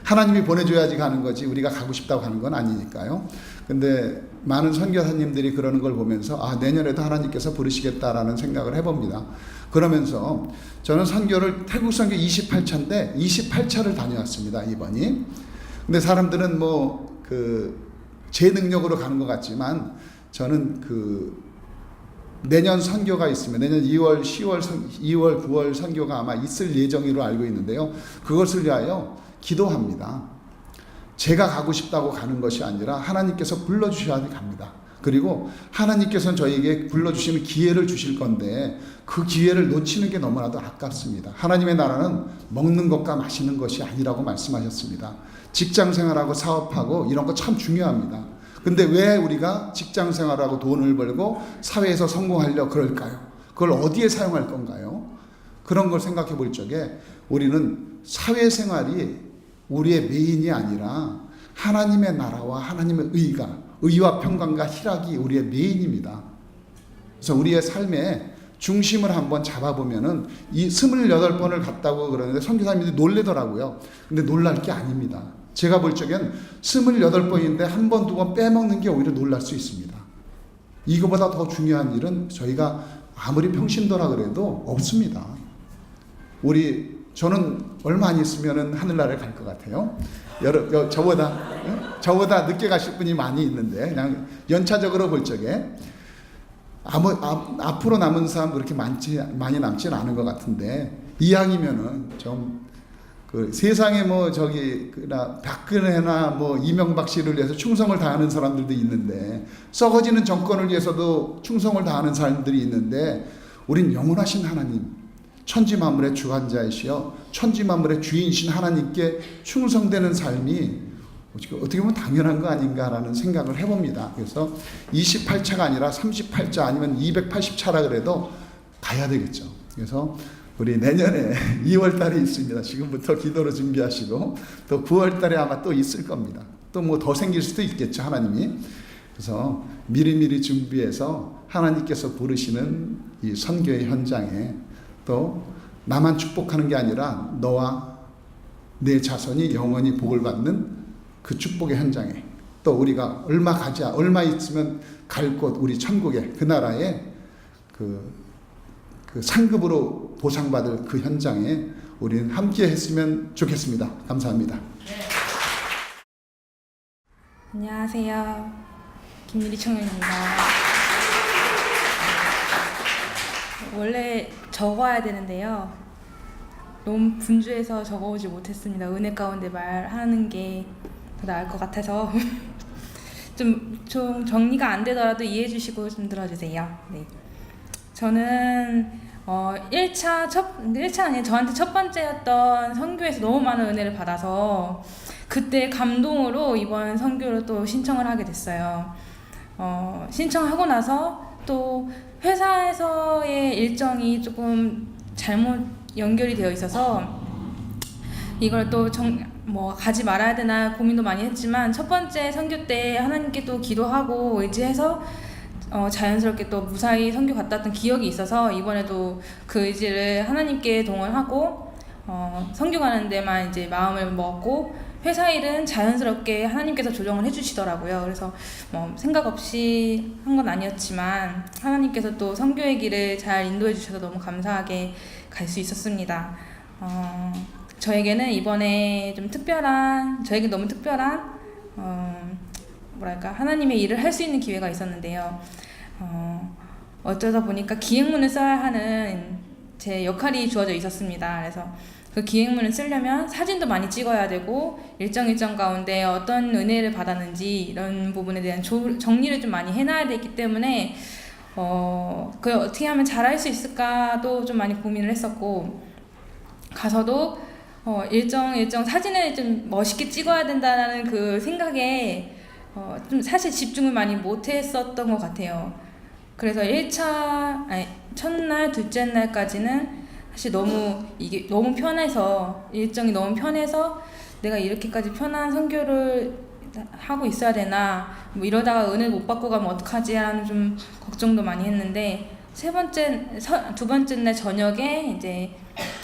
하나님이 보내줘야지 가는 거지 우리가 가고 싶다고 가는 건 아니니까요. 근데 많은 선교사님들이 그러는 걸 보면서 내년에도 하나님께서 부르시겠다라는 생각을 해봅니다. 그러면서 저는 선교를 태국 선교 28차인데 28차를 다녀왔습니다. 이번이. 근데 사람들은 제 능력으로 가는 것 같지만 저는 내년 선교가 있으면 내년 2월, 9월 선교가 아마 있을 예정으로 알고 있는데요. 그것을 위하여 기도합니다. 제가 가고 싶다고 가는 것이 아니라 하나님께서 불러주셔야 갑니다. 그리고 하나님께서는 저희에게 불러주시는 기회를 주실 건데 그 기회를 놓치는 게 너무나도 아깝습니다. 하나님의 나라는 먹는 것과 마시는 것이 아니라고 말씀하셨습니다. 직장 생활하고 사업하고 이런 거 참 중요합니다. 근데 왜 우리가 직장 생활하고 돈을 벌고 사회에서 성공하려 그럴까요? 그걸 어디에 사용할 건가요? 그런 걸 생각해 볼 적에 우리는 사회생활이 우리의 메인이 아니라 하나님의 나라와 하나님의 의와 평강과 희락이 우리의 메인입니다. 그래서 우리의 삶의 중심을 한번 잡아보면은 이 28번을 갔다고 그러는데 선교사님들이 놀래더라고요. 근데 놀랄 게 아닙니다. 제가 볼 적엔 28번인데 한 번, 두 번 빼먹는 게 오히려 놀랄 수 있습니다. 이거보다 더 중요한 일은 저희가 아무리 평신도라 그래도 없습니다. 저는 얼마 안 있으면 하늘나라에 갈 것 같아요. 저보다 늦게 가실 분이 많이 있는데 그냥 연차적으로 볼 적에 앞으로 남은 사람 그렇게 많이 남지는 않은 것 같은데 이왕이면은 좀 세상에 박근혜나 이명박 씨를 위해서 충성을 다하는 사람들도 있는데 썩어지는 정권을 위해서도 충성을 다하는 사람들이 있는데 우린 영원하신 하나님 천지만물의 주관자이시여 천지만물의 주인이신 하나님께 충성되는 삶이 어떻게 보면 당연한 거 아닌가라는 생각을 해봅니다. 그래서 28차가 아니라 38차 아니면 280차라 그래도 가야 되겠죠. 그래서 우리 내년에 2월 달에 있습니다. 지금부터 기도로 준비하시고 또 9월 달에 아마 또 있을 겁니다. 또 더 생길 수도 있겠죠, 하나님이. 그래서 미리미리 준비해서 하나님께서 부르시는 이 선교의 현장에 또 나만 축복하는 게 아니라 너와 내 자손이 영원히 복을 받는 그 축복의 현장에 또 우리가 얼마 있으면 갈 곳 우리 천국에 그 나라에 그 상급으로 보상받을 그 현장에 우리는 함께 했으면 좋겠습니다. 감사합니다. 안녕하세요. 김유리 청년입니다. 원래 적어야 되는데요. 너무 분주해서 적어오지 못했습니다. 은혜 가운데 말하는 게 더 나을 것 같아서 좀 정리가 안 되더라도 이해해 주시고 좀 들어주세요. 네. 저는 1차는 아니라 저한테 첫 번째였던 선교에서 너무 많은 은혜를 받아서 그때 감동으로 이번 선교를 또 신청을 하게 됐어요. 신청하고 나서 또 회사에서의 일정이 조금 잘못 연결이 되어 있어서 이걸 또 가지 말아야 되나 고민도 많이 했지만 첫 번째 선교 때 하나님께 또 기도하고 의지해서 자연스럽게 또 무사히 선교 갔다 왔던 기억이 있어서 이번에도 그 의지를 하나님께 동원하고 선교 가는 데만 이제 마음을 먹고 회사 일은 자연스럽게 하나님께서 조정을 해주시더라고요. 그래서 생각 없이 한 건 아니었지만 하나님께서 또 선교의 길을 잘 인도해 주셔서 너무 감사하게 갈 수 있었습니다. 저에게는 이번에 좀 저에게 너무 특별한 하나님의 일을 할 수 있는 기회가 있었는데요. 어쩌다 보니까 기획문을 써야 하는 제 역할이 주어져 있었습니다. 그래서 그 기획문을 쓰려면 사진도 많이 찍어야 되고 일정 가운데 어떤 은혜를 받았는지 이런 부분에 대한 정리를 좀 많이 해놔야 되기 때문에 그걸 어떻게 하면 잘할 수 있을까도 좀 많이 고민을 했었고 가서도 일정 사진을 좀 멋있게 찍어야 된다는 그 생각에 좀 사실 집중을 많이 못했었던 것 같아요. 그래서 첫날, 둘째 날까지는 사실 이게 너무 편해서 일정이 너무 편해서 내가 이렇게까지 편한 선교를 하고 있어야 되나 이러다가 은혜 못 받고 가면 어떡하지 하는 좀 걱정도 많이 했는데 두 번째 날 저녁에 이제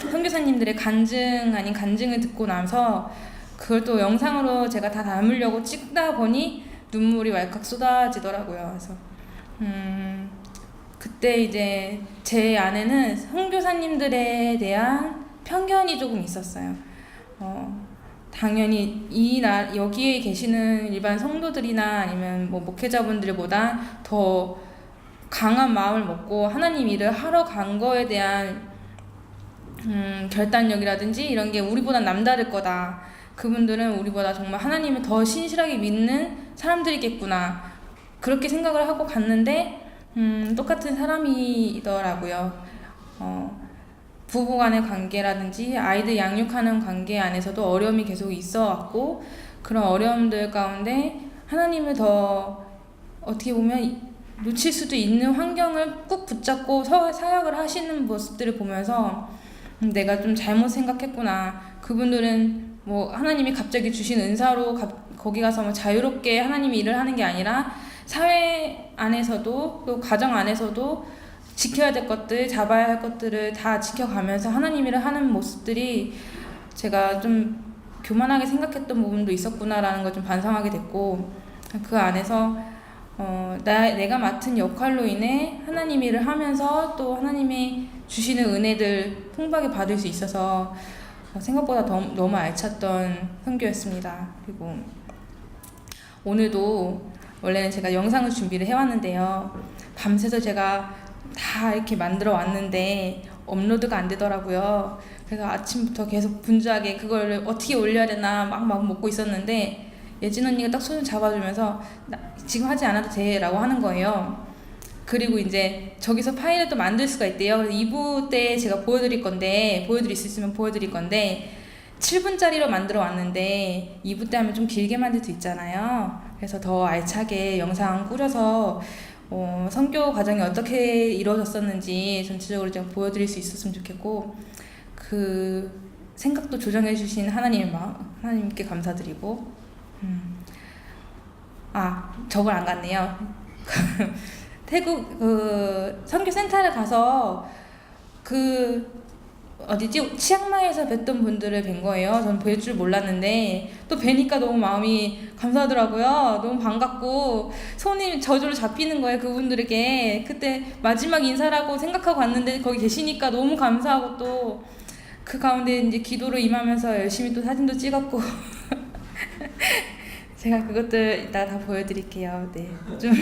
선교사님들의 간증 아닌 간증을 듣고 나서 그걸 또 영상으로 제가 다 담으려고 찍다 보니 눈물이 왈칵 쏟아지더라고요. 그래서 그때 이제 제 안에는 선교사님들에 대한 편견이 조금 있었어요. 당연히 여기에 계시는 일반 성도들이나 아니면 목회자분들보다 더 강한 마음을 먹고 하나님 일을 하러 간 거에 대한 결단력이라든지 이런 게 우리보다 남다를 거다. 그분들은 우리보다 정말 하나님을 더 신실하게 믿는 사람들이겠구나. 그렇게 생각을 하고 갔는데 똑같은 사람이더라고요. 부부 간의 관계라든지 아이들 양육하는 관계 안에서도 어려움이 계속 있어 왔고 그런 어려움들 가운데 하나님을 더 어떻게 보면 놓칠 수도 있는 환경을 꾹 붙잡고 사역을 하시는 모습들을 보면서 내가 좀 잘못 생각했구나. 그분들은 하나님이 갑자기 주신 은사로 거기 가서 자유롭게 하나님이 일을 하는 게 아니라 사회 안에서도 또 가정 안에서도 지켜야 될 것들, 잡아야 할 것들을 다 지켜가면서 하나님 일을 하는 모습들이 제가 좀 교만하게 생각했던 부분도 있었구나라는 걸 좀 반성하게 됐고 그 안에서 내가 맡은 역할로 인해 하나님 일을 하면서 또 하나님이 주시는 은혜들 풍부하게 받을 수 있어서 생각보다 너무 알찼던 선교였습니다. 그리고 오늘도 원래는 제가 영상을 준비를 해왔는데요. 밤새서 제가 다 이렇게 만들어 왔는데 업로드가 안 되더라고요. 그래서 아침부터 계속 분주하게 그걸 어떻게 올려야 되나 막 먹고 있었는데 예진 언니가 딱 손을 잡아주면서 지금 하지 않아도 돼 라고 하는 거예요. 그리고 이제 저기서 파일을 또 만들 수가 있대요. 2부 때 제가 보여드릴 수 있으면 보여드릴 건데 7분짜리로 만들어 왔는데 2부 때 하면 좀 길게 만들 수 있잖아요. 그래서 더 알차게 영상 꾸려서 선교 과정이 어떻게 이루어졌었는지 전체적으로 좀 보여드릴 수 있었으면 좋겠고 그 생각도 조정해 주신 하나님께 감사드리고 저걸 안 갔네요. 태국 선교센터를 가서 치앙마이에서 뵀던 분들을 뵌 거예요. 전 뵐 줄 몰랐는데 또 뵈니까 너무 마음이 감사하더라고요. 너무 반갑고 손이 저절로 잡히는 거예요. 그분들에게 그때 마지막 인사라고 생각하고 왔는데 거기 계시니까 너무 감사하고 또 그 가운데 이제 기도로 임하면서 열심히 또 사진도 찍었고 제가 그것들 이따 다 보여드릴게요. 네, 좀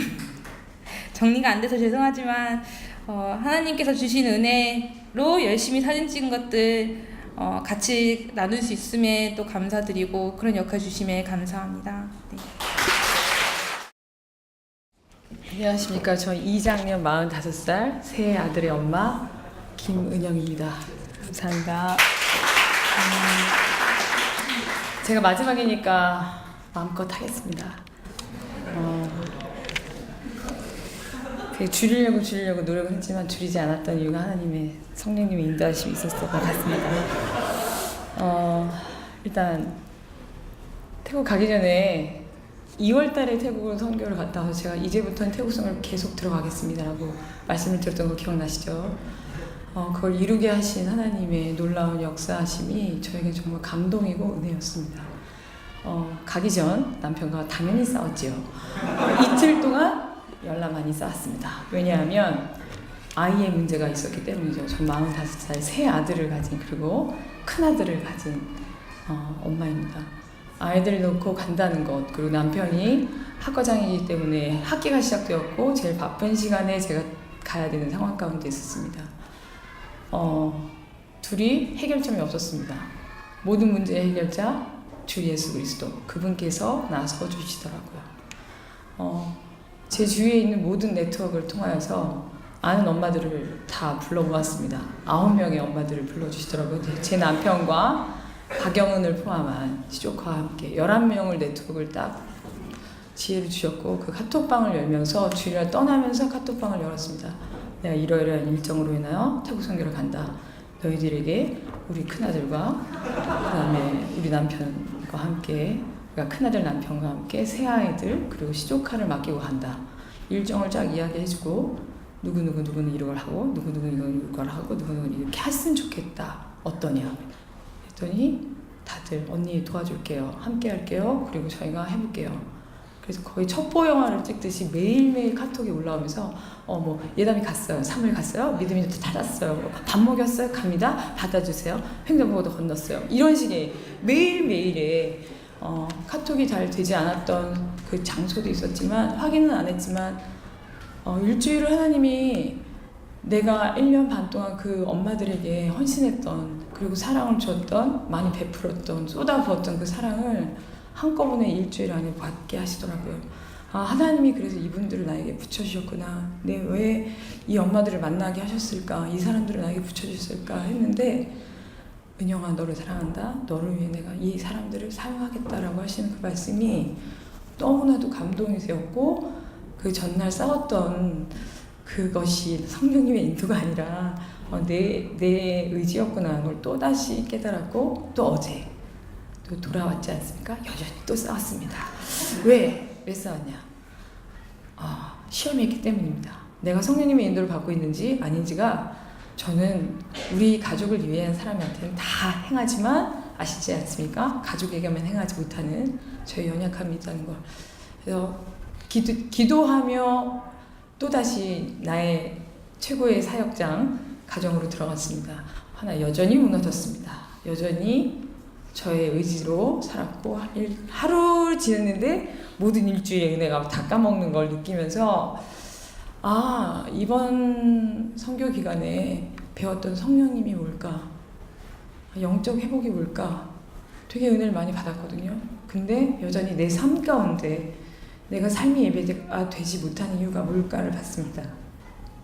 정리가 안 돼서 죄송하지만 하나님께서 주신 은혜로 열심히 사진 찍은 것들 같이 나눌 수 있음에 또 감사드리고 그런 역할 주심에 감사합니다. 네. 안녕하십니까. 저 2작년 45살 새 아들의 엄마 김은영입니다. 감사합니다. 제가 마지막이니까 마음껏 하겠습니다. 줄이려고 노력을 했지만 줄이지 않았던 이유가 하나님의 성령님의 인도하심이 있었던 것 같습니다. 일단 태국 가기 전에 2월 달에 태국으로 선교를 갔다 와서 제가 이제부터는 태국 선교를 계속 들어가겠습니다라고 말씀을 드렸던 거 기억나시죠? 그걸 이루게 하신 하나님의 놀라운 역사하심이 저에게 정말 감동이고 은혜였습니다. 가기 전 남편과 당연히 싸웠지요. 이틀 동안 열나 많이 싸웠습니다. 왜냐하면 아이의 문제가 있었기 때문이죠. 전 45살 새 아들을 가진 그리고 큰 아들을 가진 엄마입니다. 아이들을 놓고 간다는 것, 그리고 남편이 학과장이기 때문에 학기가 시작되었고 제일 바쁜 시간에 제가 가야 되는 상황 가운데 있었습니다. 둘이 해결점이 없었습니다. 모든 문제의 해결자 주 예수 그리스도, 그분께서 나서 주시더라고요. 제 주위에 있는 모든 네트워크를 통하여서 아는 엄마들을 다 불러 모았습니다. 9명의 엄마들을 불러주시더라고요. 제 남편과 박영은을 포함한 시조카와 함께 11명을 네트워크를 딱 지혜를 주셨고, 그 카톡방을 열면서 주일날 떠나면서 카톡방을 열었습니다. 내가 이러이러한 일정으로 인하여 태국 선교를 간다. 너희들에게 우리 큰아들과 그 다음에 우리 남편과 함께, 그러니까 큰아들 남편과 함께 새 아이들 그리고 시조카를 맡기고 간다. 일정을 쫙 이야기해주고 누구누구는 이걸 하고 누구누구는 이걸 하고 누구누구는 이렇게 했으면 좋겠다. 어떠냐? 했더니 다들 언니 도와줄게요. 함께 할게요. 그리고 저희가 해볼게요. 그래서 거의 첩보 영화를 찍듯이 매일매일 카톡이 올라오면서 뭐 예담이 갔어요. 3일 갔어요. 믿음이 닫았어요. 밥 먹였어요. 갑니다. 받아주세요. 횡단보도 건넜어요. 이런 식의 매일매일의 카톡이 잘 되지 않았던 그 장소도 있었지만 확인은 안 했지만 일주일을 하나님이 내가 1년 반 동안 그 엄마들에게 헌신했던, 그리고 사랑을 줬던, 많이 베풀었던, 쏟아부었던 그 사랑을 한꺼번에 일주일 안에 받게 하시더라고요. 하나님이 그래서 이분들을 나에게 붙여주셨구나. 왜 이 엄마들을 만나게 하셨을까? 이 사람들을 나에게 붙여주셨을까? 했는데, 은영아, 너를 사랑한다. 너를 위해 내가 이 사람들을 사용하겠다라고 하시는 그 말씀이 너무나도 감동이 되었고, 그 전날 싸웠던 그것이 성령님의 인도가 아니라 내 의지였구나. 그걸 또다시 깨달았고, 또 어제 또 돌아왔지 않습니까? 여전히 또 싸웠습니다. 왜 싸웠냐? 시험이 있기 때문입니다. 내가 성령님의 인도를 받고 있는지 아닌지가 저는 우리 가족을 위한 사람한테는 다 행하지만 아시지 않습니까? 가족에게만 행하지 못하는 저의 연약함이 있다는 걸. 그래서 기도하며 또다시 나의 최고의 사역장 가정으로 들어갔습니다. 하나 여전히 무너졌습니다. 여전히 저의 의지로 살았고 하루 지났는데 모든 일주일의 은혜가 다 까먹는 걸 느끼면서 이번 선교 기간에 배웠던 성령님이 뭘까? 영적 회복이 뭘까? 되게 은혜를 많이 받았거든요. 근데 여전히 내 삶 가운데 내가 삶이 예배가 되지 못하는 이유가 뭘까를 봤습니다.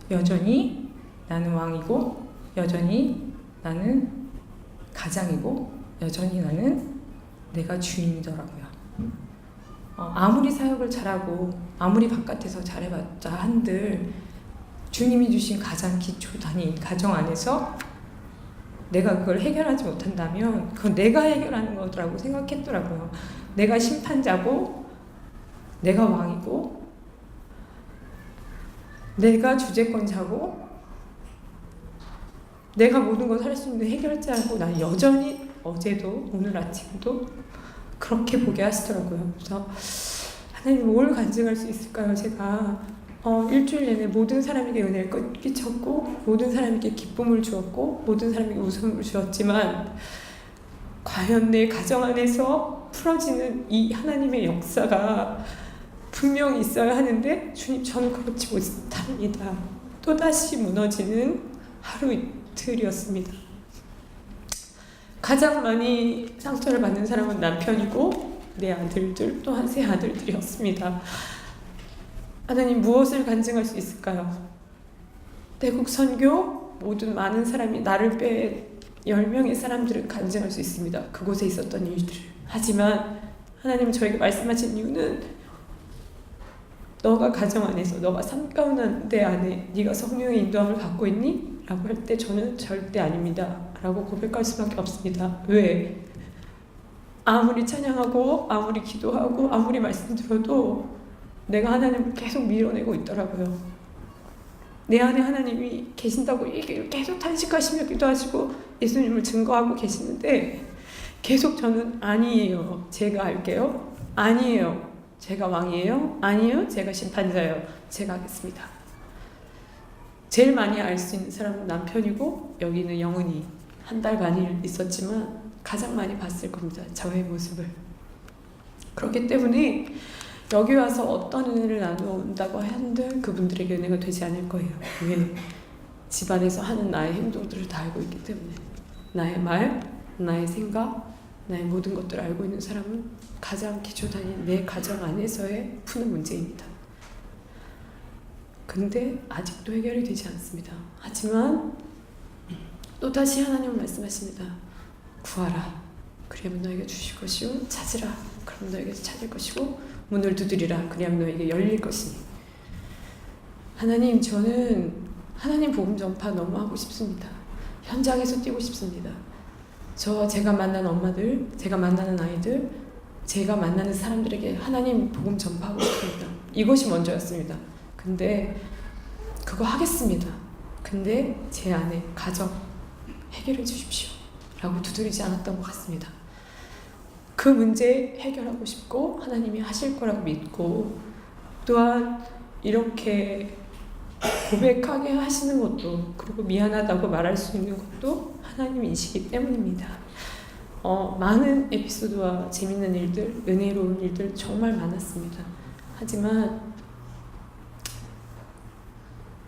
여전히 나는 왕이고, 여전히 나는 가장이고, 여전히 나는 내가 주인이더라고요. 아무리 사역을 잘하고 아무리 바깥에서 잘해봤자 한들 주님이 주신 가장 기초 단위인 가정 안에서 내가 그걸 해결하지 못한다면 그건 내가 해결하는 거라고 생각했더라고요. 내가 심판자고, 내가 왕이고, 내가 주재권자고, 내가 모든 걸 할 수 있는 해결자고, 난 여전히 어제도 오늘 아침도 그렇게 보게 하시더라고요. 그래서 하나님 뭘 간증할 수 있을까요? 제가 일주일 내내 모든 사람에게 은혜를 끼쳤고, 모든 사람에게 기쁨을 주었고, 모든 사람에게 웃음을 주었지만 과연 내 가정 안에서 풀어지는 이 하나님의 역사가 분명히 있어야 하는데 주님, 저는 그렇지 못합니다. 또다시 무너지는 하루 이틀이었습니다. 가장 많이 상처를 받는 사람은 남편이고 내 아들들, 또한 세 아들들이었습니다. 하나님, 무엇을 간증할 수 있을까요? 태국 선교 모든 많은 사람이 나를 빼 10명의 사람들을 간증할 수 있습니다. 그곳에 있었던 일들. 하지만 하나님 저에게 말씀하신 이유는 너가 가정 안에서 너가 삶 가운데 안에 네가 성령의 인도함을 갖고 있니? 라고 할 때 저는 절대 아닙니다 라고 고백할 수밖에 없습니다. 왜? 아무리 찬양하고 아무리 기도하고 아무리 말씀 들어도 내가 하나님을 계속 밀어내고 있더라고요. 내 안에 하나님이 계신다고 계속 탄식하시며 기도하시고 예수님을 증거하고 계시는데 계속 저는 아니에요. 제가 할게요. 아니에요. 제가 왕이에요. 아니에요. 제가 심판자예요. 제가 하겠습니다. 제일 많이 알 수 있는 사람은 남편이고 여기는 영은이 한 달 반일 있었지만 가장 많이 봤을 겁니다. 저의 모습을. 그렇기 때문에 여기 와서 어떤 은혜를 나누어온다고 한들 그분들에게 은혜가 되지 않을 거예요. 왜? 집안에서 하는 나의 행동들을 다 알고 있기 때문에. 나의 말, 나의 생각, 나의 모든 것들을 알고 있는 사람은 가장 기초단위인 내 가정 안에서의 푸는 문제입니다. 근데 아직도 해결이 되지 않습니다. 하지만 또다시 하나님은 말씀하십니다. 구하라. 그리하면 너에게 주실 것이요. 찾으라. 그럼 너에게 찾을 것이고 문을 두드리라. 그리하면 너에게 열릴 것이니. 하나님, 저는 하나님 복음 전파 너무 하고 싶습니다. 현장에서 뛰고 싶습니다. 제가 만난 엄마들, 제가 만나는 아이들, 제가 만나는 사람들에게 하나님 복음 전파하고 싶습니다. 이것이 먼저였습니다. 근데 그거 하겠습니다. 근데 제 안에 가정 해결해 주십시오 라고 두드리지 않았던 것 같습니다. 그 문제 해결하고 싶고 하나님이 하실 거라고 믿고 또한 이렇게 고백하게 하시는 것도 그리고 미안하다고 말할 수 있는 것도 하나님이시기 때문입니다. 많은 에피소드와 재밌는 일들, 은혜로운 일들 정말 많았습니다. 하지만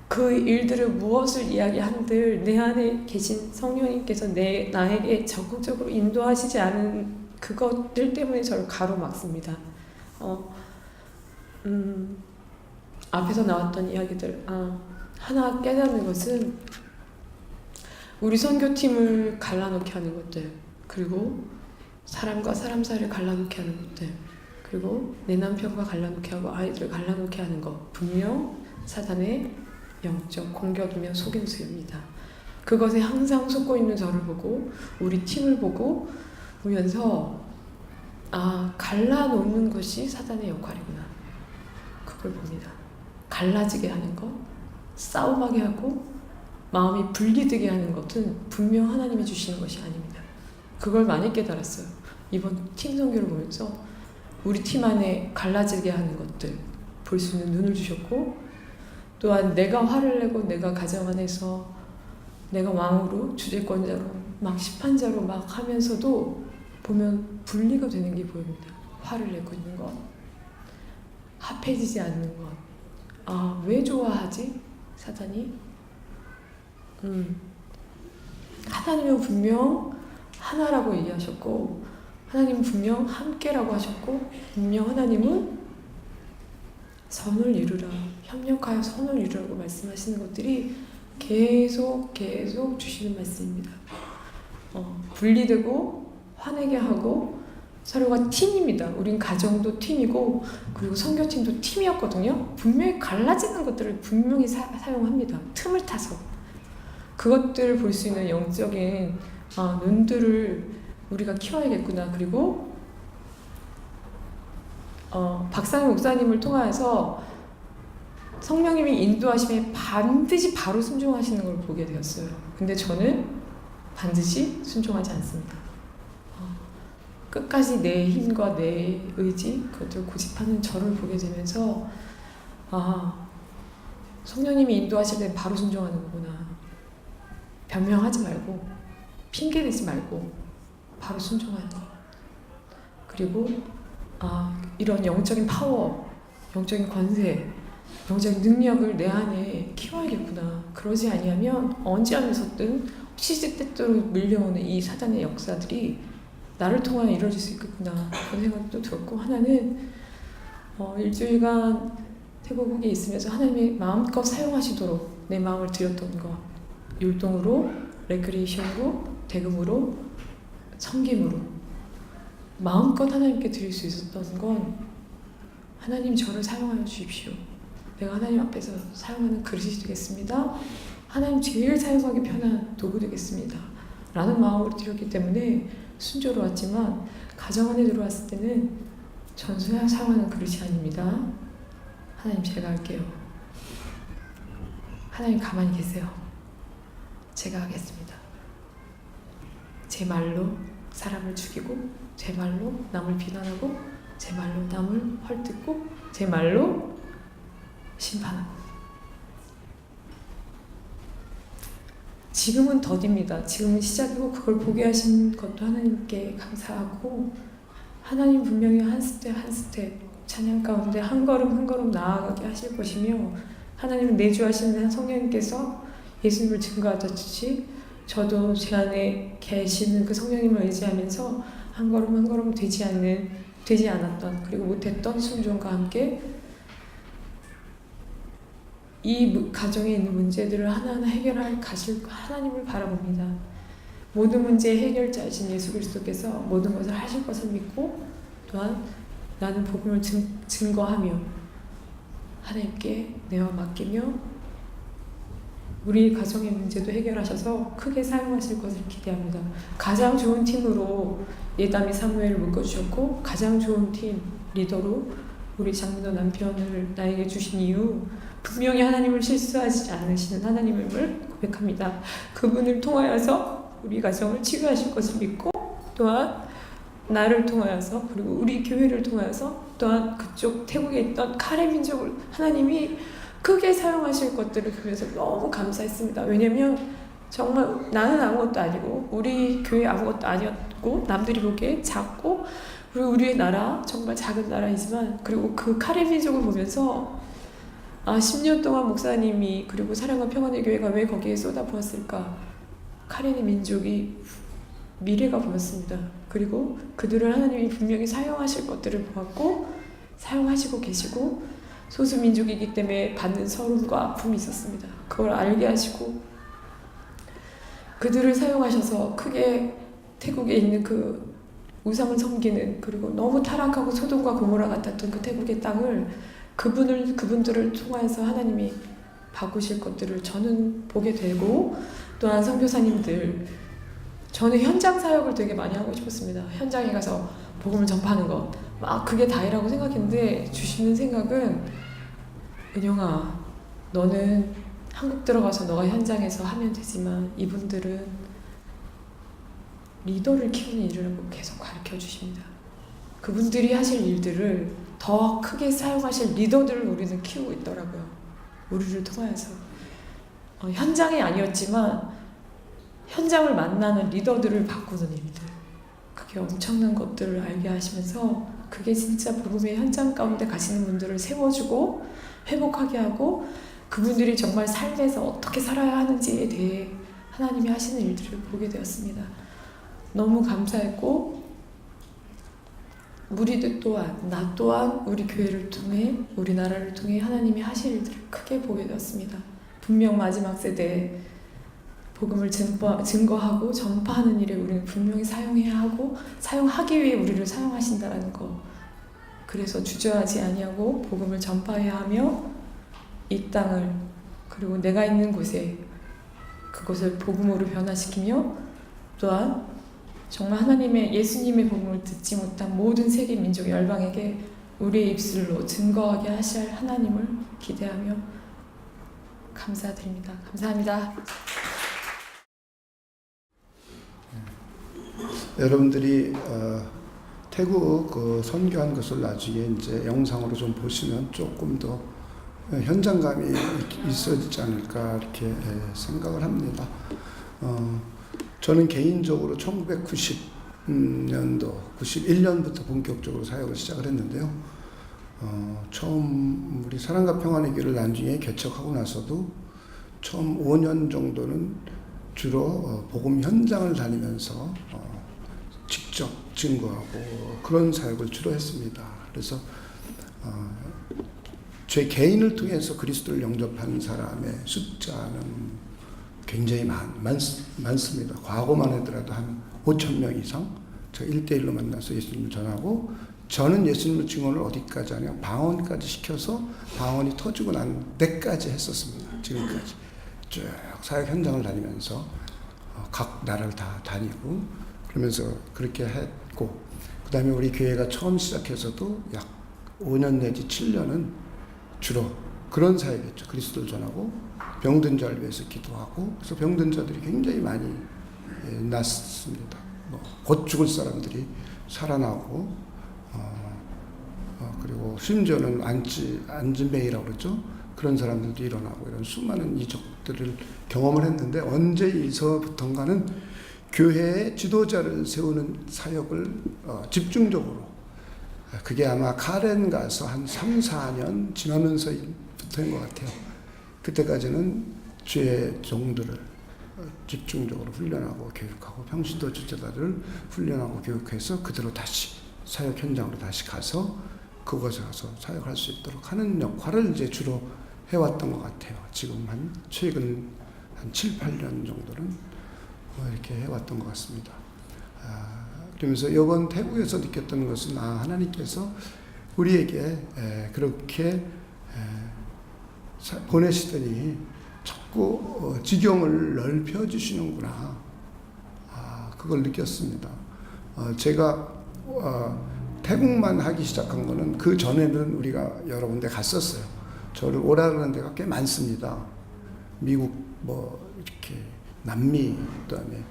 그 일들을 무엇을 이야기한들 내 안에 계신 성령님께서 나에게 적극적으로 인도하시지 않은 그것들 때문에 저를 가로막습니다. 앞에서 나왔던 이야기들 하나 깨닫는 것은 우리 선교팀을 갈라놓게 하는 것들, 그리고 사람과 사람 사이를 갈라놓게 하는 것들, 그리고 내 남편과 갈라놓게 하고 아이들을 갈라놓게 하는 것, 분명 사단의 영적 공격이며 속임수입니다. 그것에 항상 속고 있는 저를 보고 우리 팀을 보면서 갈라놓는 것이 사단의 역할이구나. 그걸 봅니다. 갈라지게 하는 것, 싸움하게 하고 마음이 분리되게 하는 것은 분명 하나님이 주시는 것이 아닙니다. 그걸 많이 깨달았어요. 이번 팀 선교를 보면서 우리 팀 안에 갈라지게 하는 것들 볼 수 있는 눈을 주셨고, 또한 내가 화를 내고 내가 가정 안에서 내가 왕으로 주재권자로 막 심판자로 막 하면서도 보면 분리가 되는 게 보입니다. 화를 내고 있는 것, 합해지지 않는 것. 왜 좋아하지? 사단이? 하나님은 분명 하나라고 얘기하셨고, 하나님은 분명 함께라고 하셨고, 분명 하나님은 선을 이루라, 협력하여 선을 이루라고 말씀하시는 것들이 계속 주시는 말씀입니다. 분리되고 화내게 하고 서로가 팀입니다. 우린 가정도 팀이고 그리고 선교팀도 팀이었거든요. 분명히 갈라지는 것들을 분명히 사용합니다. 틈을 타서. 그것들을 볼 수 있는 영적인 눈들을 우리가 키워야겠구나. 그리고 박상희 목사님을 통하여서 성령님이 인도하심에 반드시 바로 순종하시는 걸 보게 되었어요. 근데 저는 반드시 순종하지 않습니다. 끝까지 내 힘과 내 의지, 그것들 고집하는 저를 보게 되면서 성령님이 인도하실 때 바로 순종하는 거구나. 변명하지 말고 핑계대지 말고 바로 순종하는 것. 그리고 이런 영적인 파워, 영적인 권세, 영적인 능력을 내 안에 키워야겠구나. 그러지 아니하면 언제 하면서든 시시때때로 밀려오는 이 사단의 역사들이 나를 통하여 이루어질 수 있겠구나. 그런 생각도 들었고, 하나는 일주일간 태국에 있으면서 하나님이 마음껏 사용하시도록 내 마음을 드렸던 것, 율동으로, 레크리에이션으로, 대금으로, 섬김으로 마음껏 하나님께 드릴 수 있었던 건 하나님 저를 사용하여 주십시오. 내가 하나님 앞에서 사용하는 그릇이 되겠습니다. 하나님 제일 사용하기 편한 도구 되겠습니다. 라는 마음으로 드렸기 때문에 순조로웠지만 가정 안에 들어왔을 때는 전수야 사용하는 그릇이 아닙니다. 하나님 제가 할게요. 하나님 가만히 계세요. 제가 하겠습니다. 제 말로 사람을 죽이고 제 말로 남을 비난하고 제 말로 남을 헐뜯고 제 말로 심판하고 지금은 더딥니다. 지금은 시작이고 그걸 보게 하신 것도 하나님께 감사하고 하나님 분명히 한 스텝 한 스텝 찬양 가운데 한 걸음 한 걸음 나아가게 하실 것이며 하나님은 내주하시는 성령님께서 예수님을 증거하듯이 저도 제 안에 계시는 그 성령님을 의지하면서 한 걸음 한 걸음 되지 않았던 그리고 못했던 순종과 함께 이 가정에 있는 문제들을 하나하나 해결할 가실 하나님을 바라봅니다. 모든 문제의 해결자이신 예수 그리스도께서 모든 것을 하실 것을 믿고 또한 나는 복음을 증거하며 하나님께 내와 맡기며 우리 가정의 문제도 해결하셔서 크게 사용하실 것을 기대합니다. 가장 좋은 팀으로 예담이 사무엘을 묶어주셨고 가장 좋은 팀 리더로 우리 장민호 남편을 나에게 주신 이유 분명히 하나님을 실수하지 않으시는 하나님을 고백합니다. 그분을 통하여서 우리 가정을 치유하실 것을 믿고 또한 나를 통하여서 그리고 우리 교회를 통하여서 또한 그쪽 태국에 있던 카레 민족을 하나님이 크게 사용하실 것들을 보면서 너무 감사했습니다. 왜냐면 정말 나는 아무것도 아니고 우리 교회 아무것도 아니었고 남들이 보기에 작고 그리고 우리의 나라 정말 작은 나라이지만 그리고 그 카레 민족을 보면서 10년 동안 목사님이 그리고 사랑과 평안의 교회가 왜 거기에 쏟아부었을까? 카레네 민족이 미래가 보였습니다. 그리고 그들을 하나님이 분명히 사용하실 것들을 보았고 사용하시고 계시고 소수민족이기 때문에 받는 서름과 아픔이 있었습니다. 그걸 알게 하시고 그들을 사용하셔서 크게 태국에 있는 그 우상을 섬기는 그리고 너무 타락하고 소돔과 고모라 같았던 그 태국의 땅을 그분들을 통해서 하나님이 바꾸실 것들을 저는 보게 되고 또한 선교사님들 저는 현장 사역을 되게 많이 하고 싶었습니다. 현장에 가서 복음을 전파하는 것 막 그게 다이라고 생각했는데 주시는 생각은 은영아 너는 한국 들어가서 너가 현장에서 하면 되지만 이분들은 리더를 키우는 일을 계속 가르쳐 주십니다. 그분들이 하실 일들을 더 크게 사용하실 리더들을 우리는 키우고 있더라고요. 우리를 통하여서 현장이 아니었지만 현장을 만나는 리더들을 바꾸는 일들 그게 엄청난 것들을 알게 하시면서 그게 진짜 복음의 현장 가운데 가시는 분들을 세워주고 회복하게 하고 그분들이 정말 삶에서 어떻게 살아야 하는지에 대해 하나님이 하시는 일들을 보게 되었습니다. 너무 감사했고 우리들 또한 나 또한 우리 교회를 통해 우리나라를 통해 하나님이 하실 일들을 크게 보게 되었습니다. 분명 마지막 세대에 복음을 증거하고 전파하는 일에 우리는 분명히 사용해야 하고 사용하기 위해 우리를 사용하신다는 거. 그래서 주저하지 아니하고 복음을 전파해야 하며 이 땅을 그리고 내가 있는 곳에 그것을 복음으로 변화시키며 또한 정말 하나님의 예수님의 복음을 듣지 못한 모든 세계 민족 열방에게 우리의 입술로 증거하게 하실 하나님을 기대하며 감사드립니다. 감사합니다. 여러분들이 태국 그 선교한 것을 나중에 이제 영상으로 좀 보시면 조금 더 현장감이 있어지지 않을까 이렇게 생각을 합니다. 저는 개인적으로 1990년도, 91년부터 본격적으로 사역을 시작을 했는데요. 처음 우리 사랑과 평안의 교회를 나중에 개척하고 나서도 처음 5년 정도는 주로 복음 현장을 다니면서 직접 증거하고 그런 사역을 주로 했습니다. 그래서 제 개인을 통해서 그리스도를 영접한 사람의 숫자는 굉장히 많습니다. 과거만 하더라도 한 5,000명 이상 제가 1대1로 만나서 예수님을 전하고 저는 예수님의 증언을 어디까지 하냐, 방언까지 시켜서 방언이 터지고 난 때까지 했었습니다. 지금까지 쭉 사역 현장을 다니면서 각 나라를 다 다니고 그러면서 그렇게 했고, 그 다음에 우리 교회가 처음 시작해서도 약 5년 내지 7년은 주로 그런 사역이었죠. 그리스도를 전하고 병든 자를 위해서 기도하고, 그래서 병든 자들이 굉장히 많이 났습니다. 곧 죽을 사람들이 살아나고, 그리고 심지어는 안진뱅이라고 그러죠. 그런 사람들도 일어나고, 이런 수많은 이적들을 경험을 했는데, 언제서부턴가는 교회의 지도자를 세우는 사역을 집중적으로, 그게 아마 카렌 가서 한 3, 4년 지나면서부터인 것 같아요. 그때까지는 주의 종들을 집중적으로 훈련하고 교육하고, 평신도 주제자들을 훈련하고 교육해서 그대로 다시 사역 현장으로 다시 가서 그곳에 가서 사역할 수 있도록 하는 역할을 이제 주로 해왔던 것 같아요. 지금 최근 한 7, 8년 정도는 이렇게 해왔던 것 같습니다. 그러면서 이번 태국에서 느꼈던 것은, 하나님께서 우리에게 그렇게 보내시더니 자꾸 지경을 넓혀주시는구나. 그걸 느꼈습니다. 제가 태국만 하기 시작한 거는, 그 전에는 우리가 여러 군데 갔었어요. 저를 오라 그러는 데가 꽤 많습니다. 미국, 이렇게 남미, 그다음에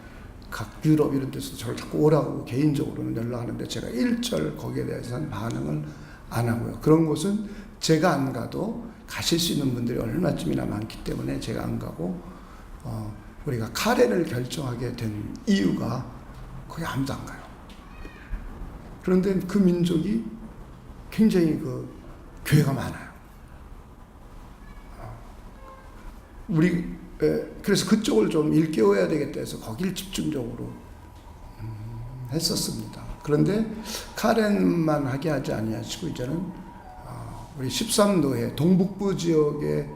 각 유럽 이런 데서 저를 자꾸 오라고 개인적으로는 연락하는데, 제가 일절 거기에 대해서는 반응을 안 하고요. 그런 곳은 제가 안 가도 가실 수 있는 분들이 얼마쯤이나 많기 때문에 제가 안 가고, 우리가 카렌을 결정하게 된 이유가 거기 아무도 안 가요. 그런데 그 민족이 굉장히 교회가 많아요. 그래서 그쪽을 좀 일깨워야 되겠다 해서 거길 집중적으로 했었습니다. 그런데 카렌만 하게 하지 아니하시고, 이제는 우리 13노회 동북부 지역에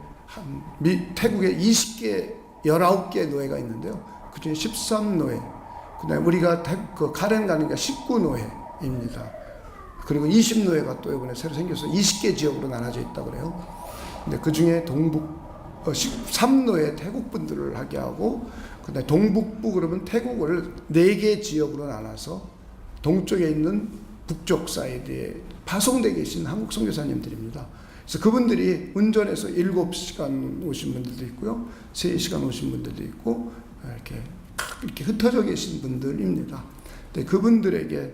태국에 19개 노회가 있는데요. 그중에 13노회, 그다음에 우리가 카렌 가는 게 19노회입니다. 그리고 20노회가 또 이번에 새로 생겨서 20개 지역으로 나눠져 있다고 그래요. 근데 그 중에 13노회 태국 분들을 하게 하고, 그다음에 동북부 그러면 태국을 4개 지역으로 나눠서 동쪽에 있는 북쪽 사이드에 파송되어 계신 한국 선교사님들입니다. 그래서 그분들이 운전해서 7시간 오신 분들도 있고요, 3시간 오신 분들도 있고, 이렇게 흩어져 계신 분들입니다. 근데 그분들에게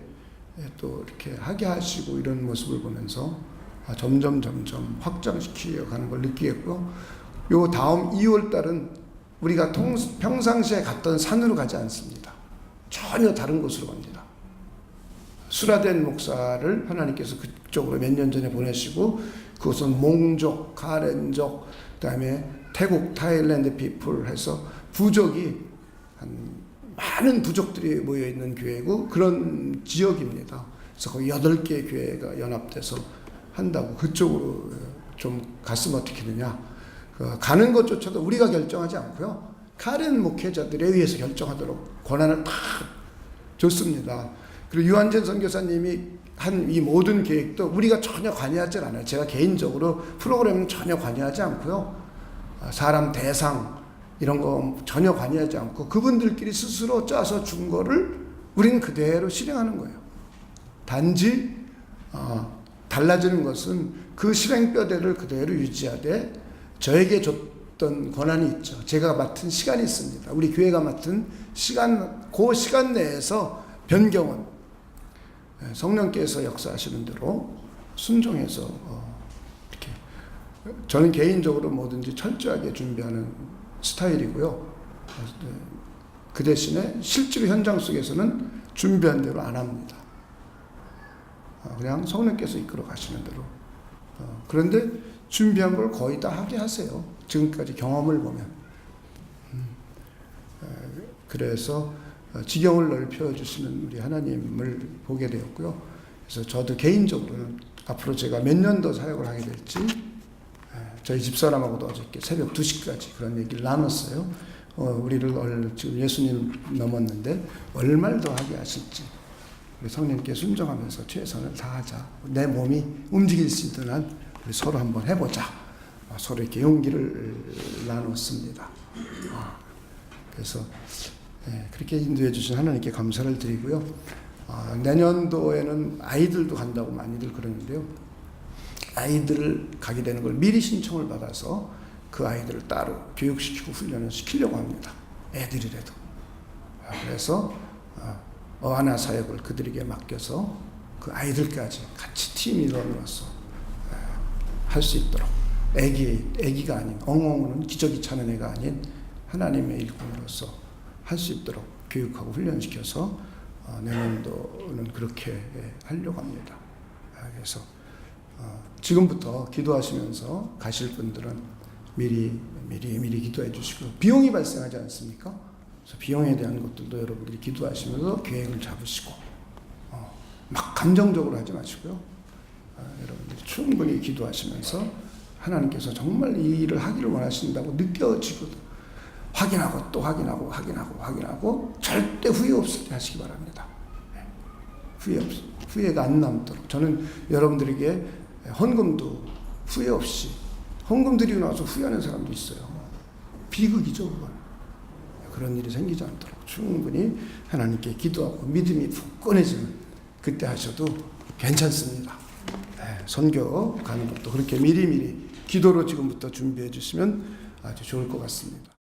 또 이렇게 하게 하시고 이런 모습을 보면서 점점 확장시켜 가는 걸 느끼겠고요. 요 다음 2월 달은 우리가 평상시에 갔던 산으로 가지 않습니다. 전혀 다른 곳으로 갑니다. 수라덴 목사를 하나님께서 그쪽으로 몇 년 전에 보내시고, 그것은 몽족, 카렌족, 그다음에 태국, 타일랜드 피플 해서 부족이 많은 부족들이 모여 있는 교회고, 그런 지역입니다. 그래서 거기 8개 교회가 연합돼서 한다고. 그쪽으로 좀 갔으면 어떻게 되냐. 가는 것조차도 우리가 결정하지 않고요, 카렌 목회자들에 의해서 결정하도록 권한을 다 줬습니다. 그리고 유한진 선교사님이 한 이 모든 계획도 우리가 전혀 관여하지 않아요. 제가 개인적으로 프로그램은 전혀 관여하지 않고요, 사람 대상 이런 거 전혀 관여하지 않고, 그분들끼리 스스로 짜서 준 거를 우리는 그대로 실행하는 거예요. 단지 달라지는 것은 그 실행뼈대를 그대로 유지하되, 저에게 줬던 권한이 있죠. 제가 맡은 시간이 있습니다. 우리 교회가 맡은 시간, 그 시간 내에서 변경은 성령께서 역사하시는 대로 순종해서 이렇게, 저는 개인적으로 뭐든지 철저하게 준비하는 스타일이고요. 그 대신에 실제로 현장 속에서는 준비한 대로 안 합니다. 그냥 성령께서 이끌어 가시는 대로. 그런데 준비한 걸 거의 다 하게 하세요. 지금까지 경험을 보면. 그래서 지경을 넓혀주시는 우리 하나님을 보게 되었고요. 그래서 저도 개인적으로는 앞으로 제가 몇 년 더 사역을 하게 될지, 저희 집사람하고도 어저께 새벽 2시까지 그런 얘기를 나눴어요. 우리를 지금 예수님 넘었는데 얼마를 더 하게 하실지. 우리 성령께 순종하면서 최선을 다하자. 내 몸이 움직일 수 있는 한 우리 서로 한번 해보자. 서로 이렇게 용기를 나눴습니다. 그래서 그렇게 인도해 주신 하나님께 감사를 드리고요. 내년도에는 아이들도 간다고 많이들 그러는데요. 아이들을 가게 되는 걸 미리 신청을 받아서 그 아이들을 따로 교육시키고 훈련을 시키려고 합니다. 애들이라도. 그래서 어하나 사역을 그들에게 맡겨서 그 아이들까지 같이 팀 일원으로서 할 수 있도록 애기가 아닌 엉엉우는 기저귀 차는 애가 아닌 하나님의 일꾼으로서 할 수 있도록 교육하고 훈련시켜서 내년도는 그렇게 하려고 합니다. 그래서 지금부터 기도하시면서 가실 분들은 미리 기도해 주시고 비용이 발생하지 않습니까? 그래서 비용에 대한 것들도 여러분들이 기도하시면서 계획을 잡으시고 막 감정적으로 하지 마시고요. 여러분들이 충분히 기도하시면서 하나님께서 정말 이 일을 하기를 원하신다고 느껴지거든. 확인하고 또 확인하고 절대 후회 없을 때 하시기 바랍니다. 후회가 안 남도록. 저는 여러분들에게 헌금도 후회 없이 헌금 드리고 나서 후회하는 사람도 있어요. 비극이죠, 그건. 그런 일이 생기지 않도록 충분히 하나님께 기도하고 믿음이 굳건해지면 그때 하셔도 괜찮습니다. 선교 가는 것도 그렇게 미리미리 기도로 지금부터 준비해 주시면 아주 좋을 것 같습니다.